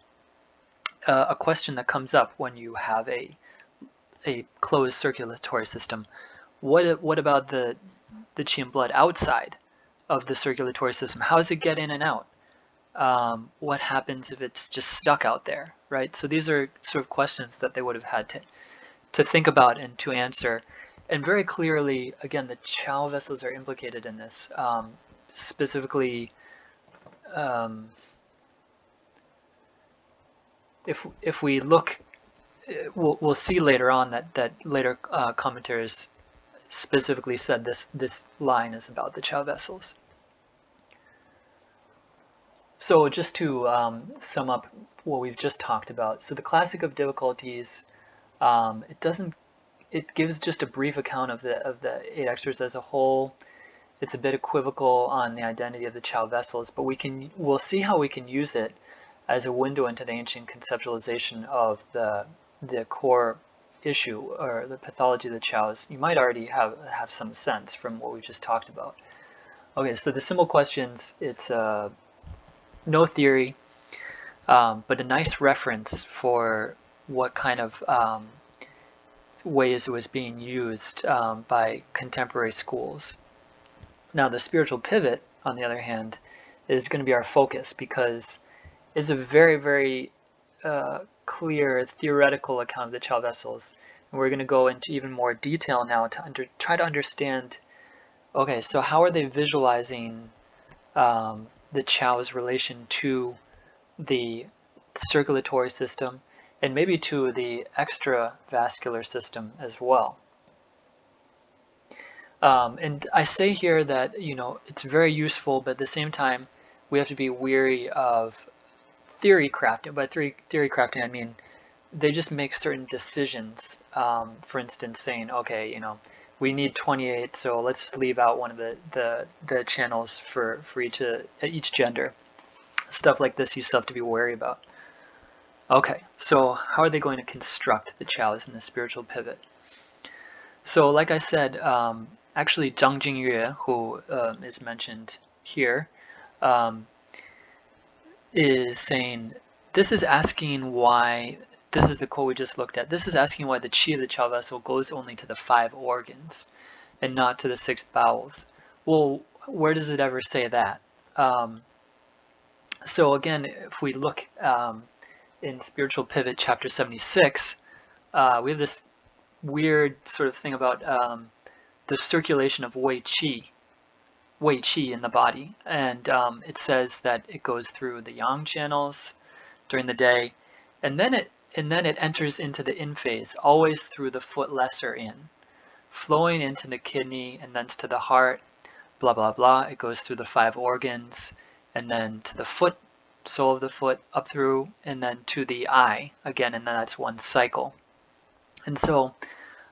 a question that comes up when you have a closed circulatory system. What about the qi and blood outside of the circulatory system? How does it get in and out? What happens if it's just stuck out there, right? So these are sort of questions that they would have had to think about and to answer. And very clearly, again, the Qiao vessels are implicated in this. Specifically, if we look, we'll see later on that later commentators specifically said this line is about the Qiao vessels. So just to sum up what we've just talked about, so the Classic of Difficulties, it gives just a brief account of the 8 extras as a whole. it's a bit equivocal on the identity of the Qiao Vessels, but we'll see how we can use it as a window into the ancient conceptualization of the core issue, or the pathology of the Qiaos. You might already have some sense from what we just talked about. Okay, so the simple questions, it's no theory, but a nice reference for what kind of ways it was being used by contemporary schools. Now, the spiritual pivot, on the other hand, is going to be our focus, because it's a very, very clear theoretical account of the Qiao Vessels. And we're going to go into even more detail now to try to understand, okay, so how are they visualizing the Qiao's relation to the circulatory system, and maybe to the extravascular system as well. And I say here that, it's very useful, but at the same time, we have to be weary of theory crafting. By theory crafting, I mean they just make certain decisions. For instance, saying, okay, we need 28, so let's just leave out one of the channels for each gender. Stuff like this you still have to be wary about. Okay, so how are they going to construct the Qiaos in the spiritual pivot? So like I said, actually Zhang Jingyue, who is mentioned here, is saying, this is asking why, this is the quote we just looked at, this is asking why the qi of the Qiao vessel goes only to the 5 organs and not to the 6 bowels. Well, where does it ever say that? So again, if we look in Spiritual Pivot, chapter 76, we have this weird sort of thing about the circulation of wei qi in the body, and it says that it goes through the yang channels during the day, and then it enters into the in phase, always through the foot lesser in, flowing into the kidney and thence to the heart, blah blah blah. It goes through the 5 organs, and then to the foot, sole of the foot, up through, and then to the eye again, and then that's one cycle. And so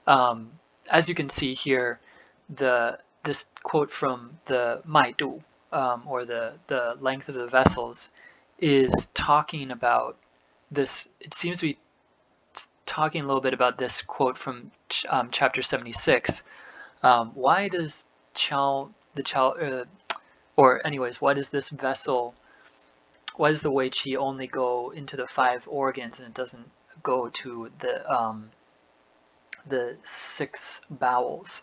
as you can see here, this quote from the Mai Du, or the length of the vessels, is talking about this. It seems to be talking a little bit about this quote from chapter 76. Why does why does this vessel, why does the Wei Qi only go into the 5 organs and it doesn't go to the 6 bowels?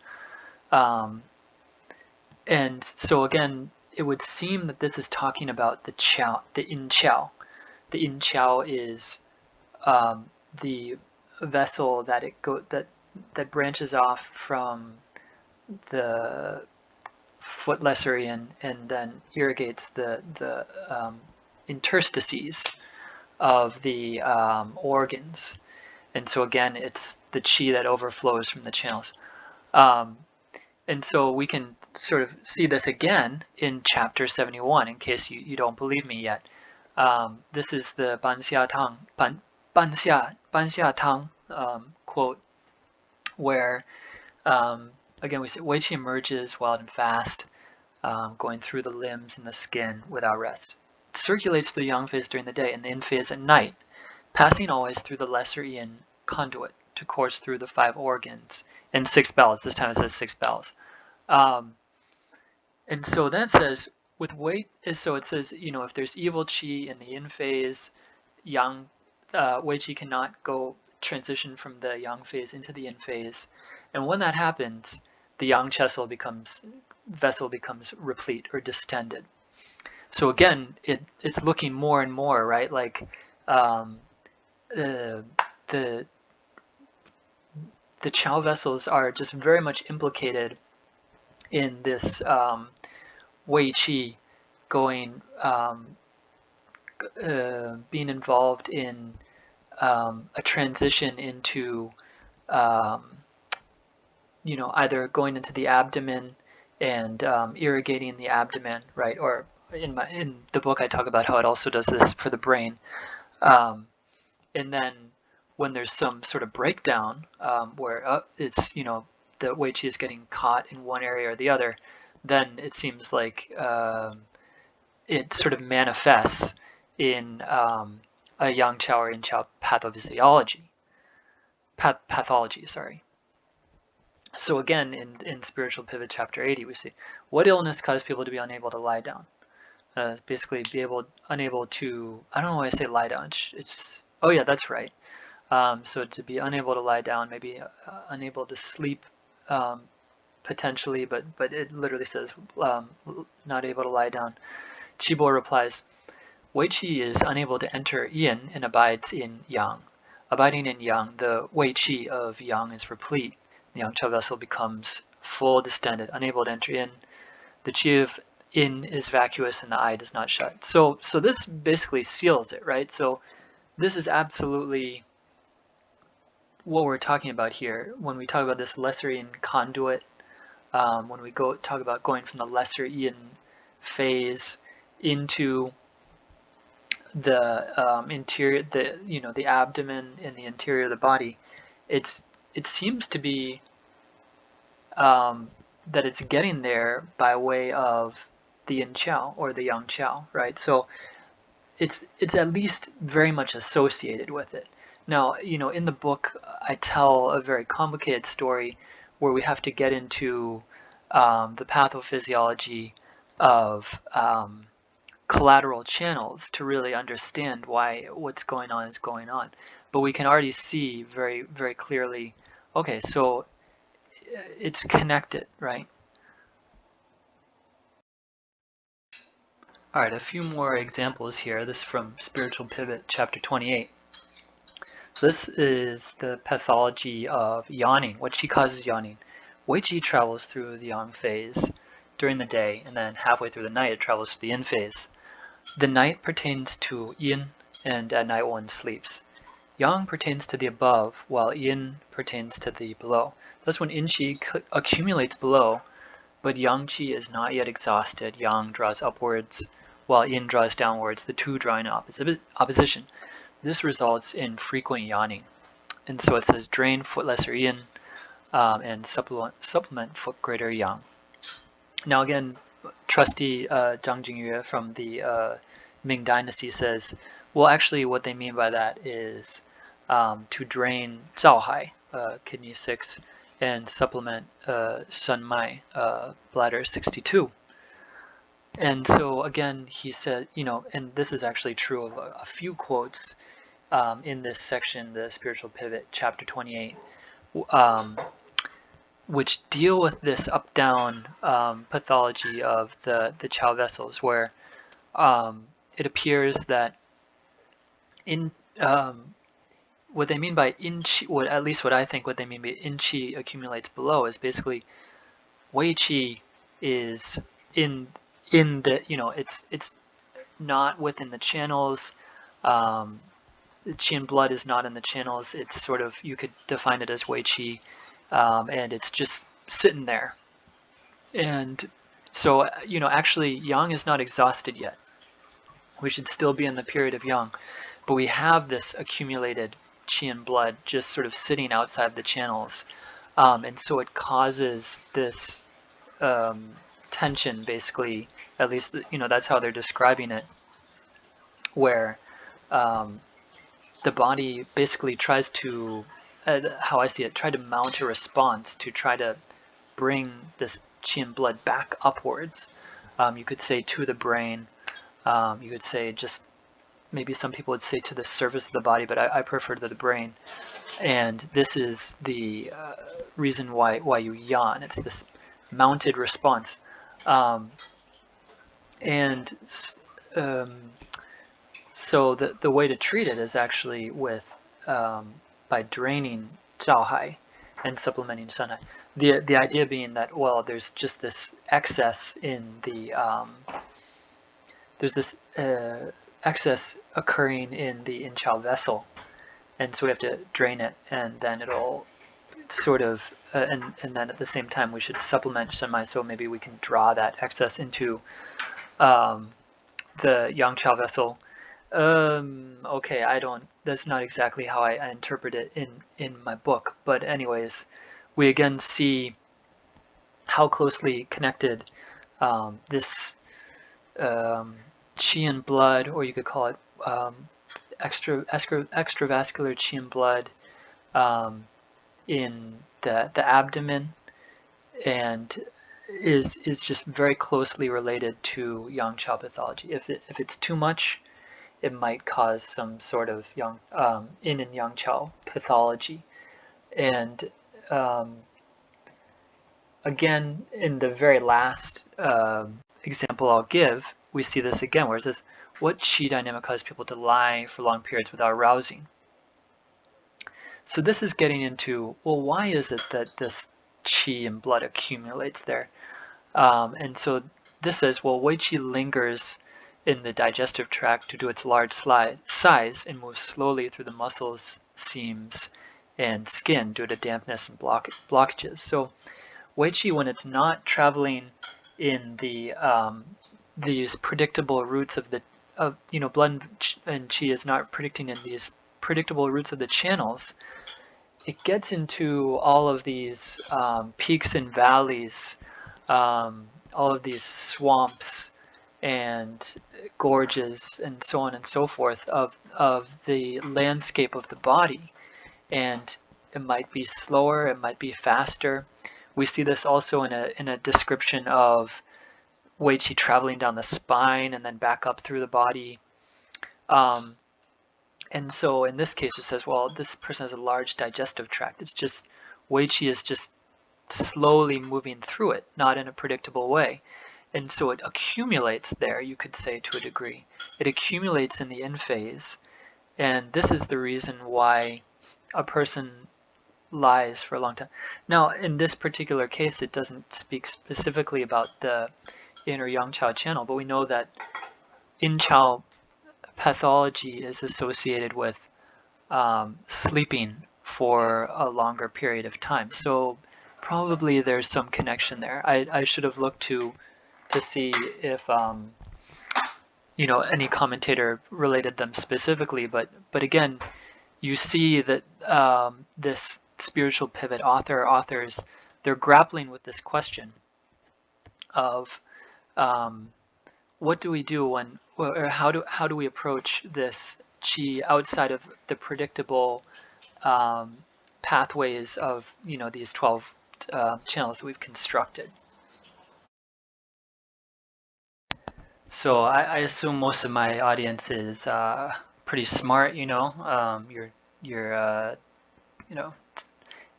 And so again, it would seem that this is talking about the Qiao, the Yin Qiao. The Yin Qiao is the vessel that that branches off from the foot lesser yin and then irrigates the interstices of the organs. And so again, it's the qi that overflows from the channels. And so we can sort of see this again in chapter 71, in case you don't believe me yet. This is the Banxia Tang quote, where again we say Wei Qi emerges wild and fast, going through the limbs and the skin without rest. It circulates through the yang phase during the day and the yin phase at night, passing always through the lesser yin conduit to course through the 5 organs and 6 bowels. This time it says 6 bowels. And so that says, with weight, so it says, if there's evil qi in the yin phase, yang, wei qi cannot go transition from the yang phase into the yin phase. And when that happens, the yang vessel becomes replete or distended. So again, it's looking more and more, right? Like the Qiao vessels are just very much implicated in this Wei Qi going, being involved in a transition into, either going into the abdomen and irrigating the abdomen, right? Or in the book I talk about how it also does this for the brain. And then when there's some sort of breakdown where it's, the Wei Qi is getting caught in one area or the other, then it seems like it sort of manifests in a yang Qiao or yin Qiao pathophysiology. Pathology, sorry. So again, in Spiritual Pivot Chapter 80, we see what illness caused people to be unable to lie down. Basically, unable to. I don't know why I say lie down. Oh yeah, that's right. So to be unable to lie down, maybe unable to sleep, potentially, but it literally says not able to lie down. Chibo replies, Wei Qi is unable to enter yin and abides in yang. Abiding in yang, the Wei Qi of yang is replete. The yang Qiao vessel becomes full, distended, unable to enter in. The Qi of yin is vacuous and the eye does not shut. So this basically seals it, right? So this is absolutely what we're talking about here when we talk about this lesser yin conduit. When we talk about going from the lesser yin phase into the interior, the abdomen and the interior of the body, it seems to be that it's getting there by way of the yin Qiao or the yang Qiao, right? So it's at least very much associated with it. Now, in the book, I tell a very complicated story where we have to get into the pathophysiology of collateral channels to really understand why what's going on is going on. But we can already see very, very clearly, okay, so it's connected, right? All right, a few more examples here. This is from Spiritual Pivot, Chapter 28. So this is the pathology of yawning. What Qi causes yawning? Wei Qi travels through the yang phase during the day, and then halfway through the night it travels to the yin phase. The night pertains to yin, and at night one sleeps. Yang pertains to the above, while yin pertains to the below. Thus when yin qi accumulates below, but yang qi is not yet exhausted, yang draws upwards, while yin draws downwards, the two draw in opposition. This results in frequent yawning. And so it says drain foot lesser yin and supplement foot greater yang. Now again, trustee Zhang Jingyue from the Ming Dynasty says, well, actually what they mean by that is to drain Zhao Hai, kidney 6, and supplement Sun Mai, bladder 62. And so again, he said, and this is actually true of a few quotes in this section, the Spiritual Pivot, Chapter 28, which deal with this up-down pathology of the Qiao vessels, where it appears that what they mean by in qi, at least what I think what they mean by in qi accumulates below is basically Wei qi is in the, it's not within the channels. Qi and blood is not in the channels. It's sort of, you could define it as Wei qi. And it's just sitting there. And so, actually yang is not exhausted yet. We should still be in the period of yang, but we have this accumulated qi and blood just sort of sitting outside the channels. And so it causes this tension, basically, at least, that's how they're describing it, where the body basically tries to, how I see it, try to mount a response to try to bring this qi and blood back upwards. You could say to the brain. You could say just, maybe some people would say to the surface of the body, but I prefer to the brain. And this is the reason why you yawn. It's this mounted response. So the way to treat it is actually with by draining Zhao Hai and supplementing Sun Hai. The idea being that, well, there's just this excess in the there's this excess occurring in the Qiao vessel, and so we have to drain it, and then it'll sort of and then at the same time we should supplement Sun Hai, so maybe we can draw that excess into the yang Qiao vessel. Okay, that's not exactly how I interpret it in my book, but anyways, we again see how closely connected this qi in blood, or you could call it extravascular qi in blood in the abdomen, and is just very closely related to yang Qiao pathology. If it's too much, it might cause some sort of yin and yang Qiao pathology. And again, in the very last example I'll give, we see this again, where it says, what qi dynamic causes people to lie for long periods without arousing? So this is getting into, well, why is it that this qi in blood accumulates there? And so this says, well, Wei qi lingers in the digestive tract due to its large size and moves slowly through the muscles, seams, and skin due to dampness and blockages. So Wei qi, when it's not traveling in these predictable routes of blood and qi is not predicting in these predictable routes of the channels, it gets into all of these peaks and valleys, all of these swamps and gorges and so on and so forth of the landscape of the body. And it might be slower, it might be faster. We see this also in a description of Wei qi traveling down the spine and then back up through the body. And so in this case, it says, well, this person has a large digestive tract. It's just Wei qi is just slowly moving through it, not in a predictable way. And so it accumulates there, you could say, to a degree. It accumulates in the in phase. And this is the reason why a person lies for a long time. Now, in this particular case, it doesn't speak specifically about the inner yang Qiao channel, but we know that in Qiao pathology is associated with sleeping for a longer period of time. So probably there's some connection there. I should have looked to see if any commentator related them specifically, but again, you see that this spiritual pivot authors, they're grappling with this question of what do we do when, or how do we approach this qi outside of the predictable pathways of these 12 channels that we've constructed. So I assume most of my audience is pretty smart. You're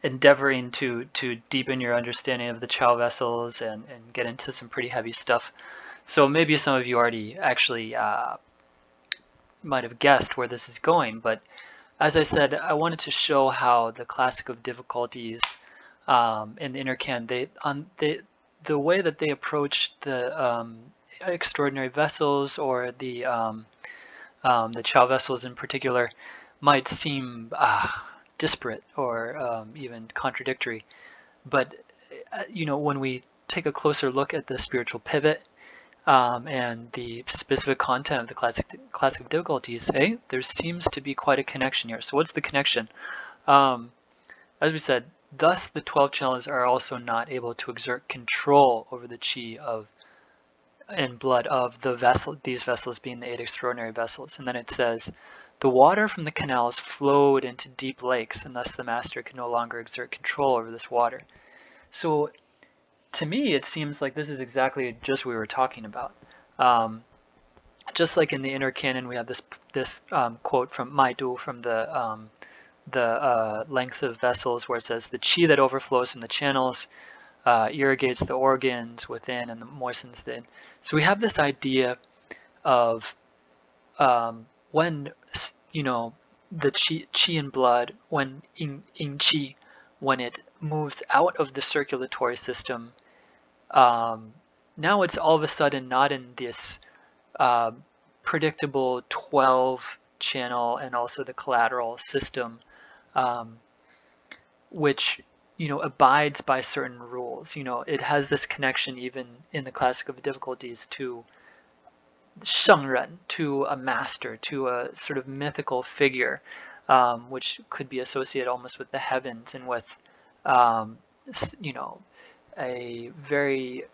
endeavoring to deepen your understanding of the Qiao vessels and get into some pretty heavy stuff. So maybe some of you already actually might have guessed where this is going, but as I said, I wanted to show how the classic of difficulties in the Inner Canon, the way that they approach the extraordinary vessels, or the Qiao vessels in particular, might seem disparate or even contradictory. But when we take a closer look at the spiritual pivot and the specific content of the classic of difficulties, there seems to be quite a connection here. So what's the connection? As we said, thus the 12 channels are also not able to exert control over the qi and blood of the vessel, these vessels being the 8 extraordinary vessels. And then it says, the water from the canals flowed into deep lakes, and thus the master can no longer exert control over this water. So to me, it seems like this is exactly just what we were talking about. Just like in the Inner Canon, we have this quote from Mai Du from the length of vessels, where it says, the qi that overflows from the channels irrigates the organs within and moistens the. So we have this idea of when the qi in blood, when ying qi, when it moves out of the circulatory system, now it's all of a sudden not in this predictable 12 channel and also the collateral system, which abides by certain rules. It has this connection even in the classic of difficulties to shengren, to a master, to a sort of mythical figure, which could be associated almost with the heavens and with a very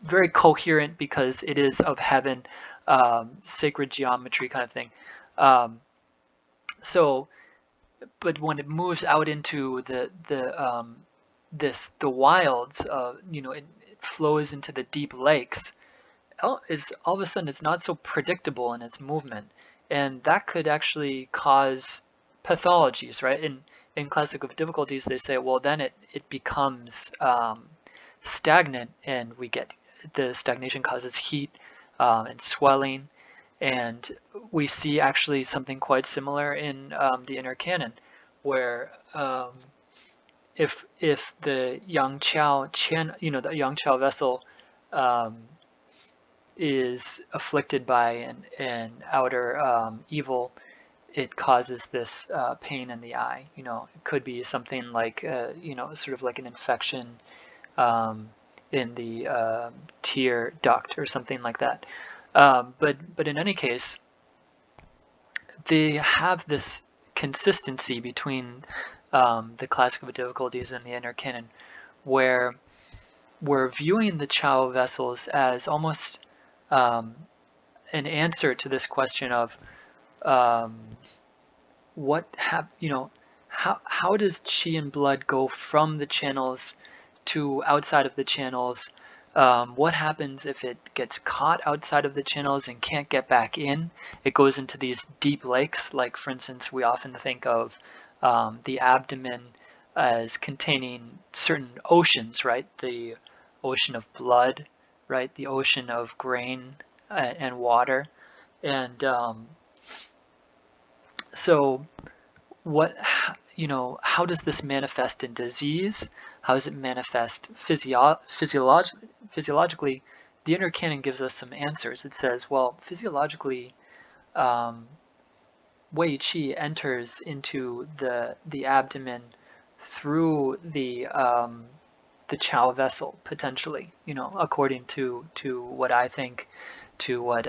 very coherent because it is of heaven, sacred geometry kind of thing. Um, so, but when it moves out into the wilds, it flows into the deep lakes. Is all of a sudden it's not so predictable in its movement, and that could actually cause pathologies, right? In classical difficulties, they say, well, then it becomes stagnant, and we get the stagnation causes heat and swelling, and we see actually something quite similar in the Inner Canon, where if the Yang Qiao the Yang Qiao Vessel um, is afflicted by an outer evil, it causes this pain in the eye. It could be something like, sort of like an infection um, in the tear duct or something like that. But in any case, they have this consistency between the classical difficulties and the Inner Canon, where we're viewing the Qiao vessels as almost um, an answer to this question of um, what have how does qi and blood go from the channels to outside of the channels? What happens if it gets caught outside of the channels and can't get back in? It goes into these deep lakes, like for instance, we often think of the abdomen as containing certain oceans, right? The ocean of blood, right? The ocean of grain and water, and so what how does this manifest in disease? How does it manifest physiologically? The Inner Canon gives us some answers. It says, well, physiologically, um, wei qi enters into the abdomen through the Qiao vessel, potentially, according to what I think, to what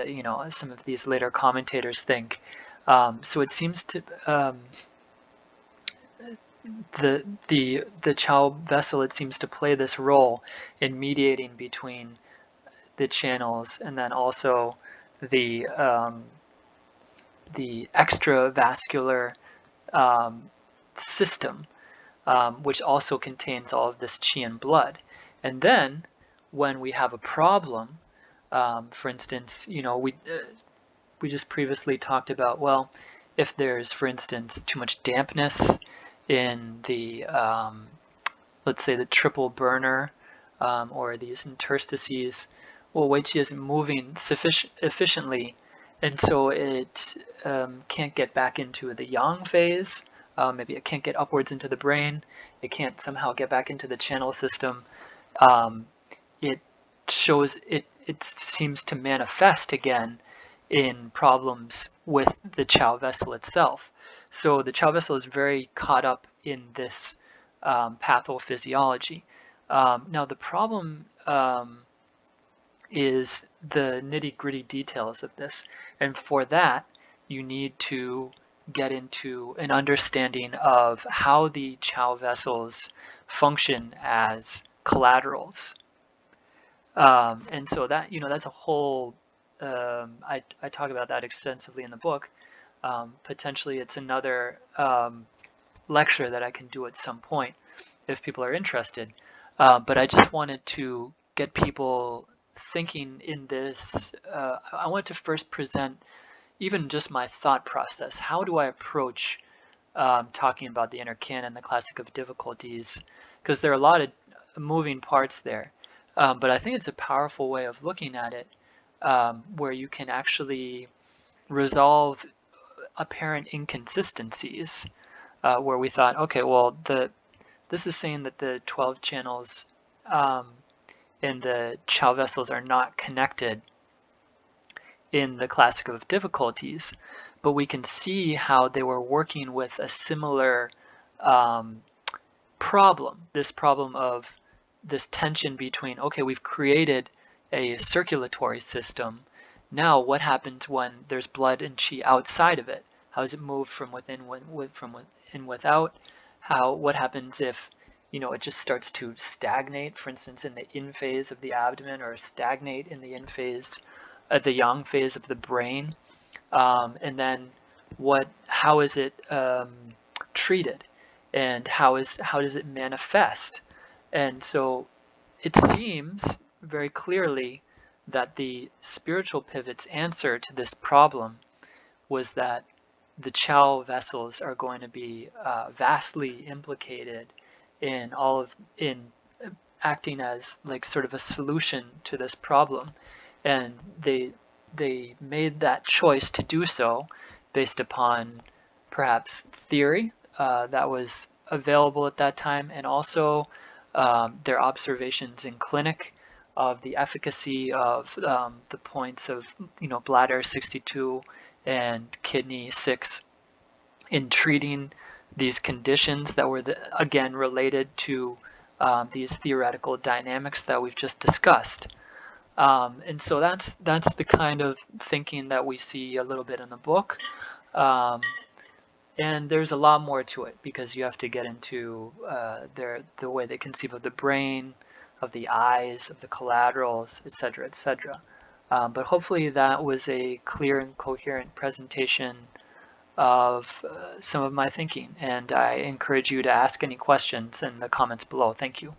some of these later commentators think. So it seems to the Qiao vessel, it seems to play this role in mediating between the channels, and then also the extravascular um, system, which also contains all of this qi and blood. And then when we have a problem, for instance, we just previously talked about, well, if there's, for instance, too much dampness in the, let's say, the triple burner, or these interstices, well, Wei Qi isn't moving efficiently, and so it can't get back into the yang phase. Maybe it can't get upwards into the brain. It can't somehow get back into the channel system. Um, it shows it seems to manifest again in problems with the Qiao vessel itself. So the Qiao vessel is very caught up in this pathophysiology. Now the problem is the nitty-gritty details of this, and for that you need to get into an understanding of how the Qiao vessels function as collaterals. And so that that's a whole I talk about that extensively in the book. Potentially it's another lecture that I can do at some point if people are interested. But I just wanted to get people thinking in this. I want to first present even just my thought process. How do I approach talking about the Inner Canon, the classic of difficulties? Because there are a lot of moving parts there. But I think it's a powerful way of looking at it, where you can actually resolve apparent inconsistencies, where we thought, okay, well, this is saying that the 12 channels in the Qiao vessels are not connected in the classic of difficulties, but we can see how they were working with a similar problem, this problem of this tension between, okay, we've created a circulatory system. Now what happens when there's blood and qi outside of it? How does it move from within, from within without? What happens if it just starts to stagnate, for instance, in the in phase of the abdomen, or stagnate in the in phase, the yang phase of the brain. And then how is it treated, and how does it manifest? And so it seems very clearly that the spiritual pivot's answer to this problem was that the Qiao vessels are going to be vastly implicated in acting as like sort of a solution to this problem, and they made that choice to do so based upon perhaps theory that was available at that time, and also their observations in clinic of the efficacy of the points of bladder 62 and kidney 6 in treating these conditions that were again related to these theoretical dynamics that we've just discussed. And so that's the kind of thinking that we see a little bit in the book. And there's a lot more to it, because you have to get into the way they conceive of the brain, of the eyes, of the collaterals, etc., etc. But hopefully that was a clear and coherent presentation of some of my thinking, and I encourage you to ask any questions in the comments below. Thank you.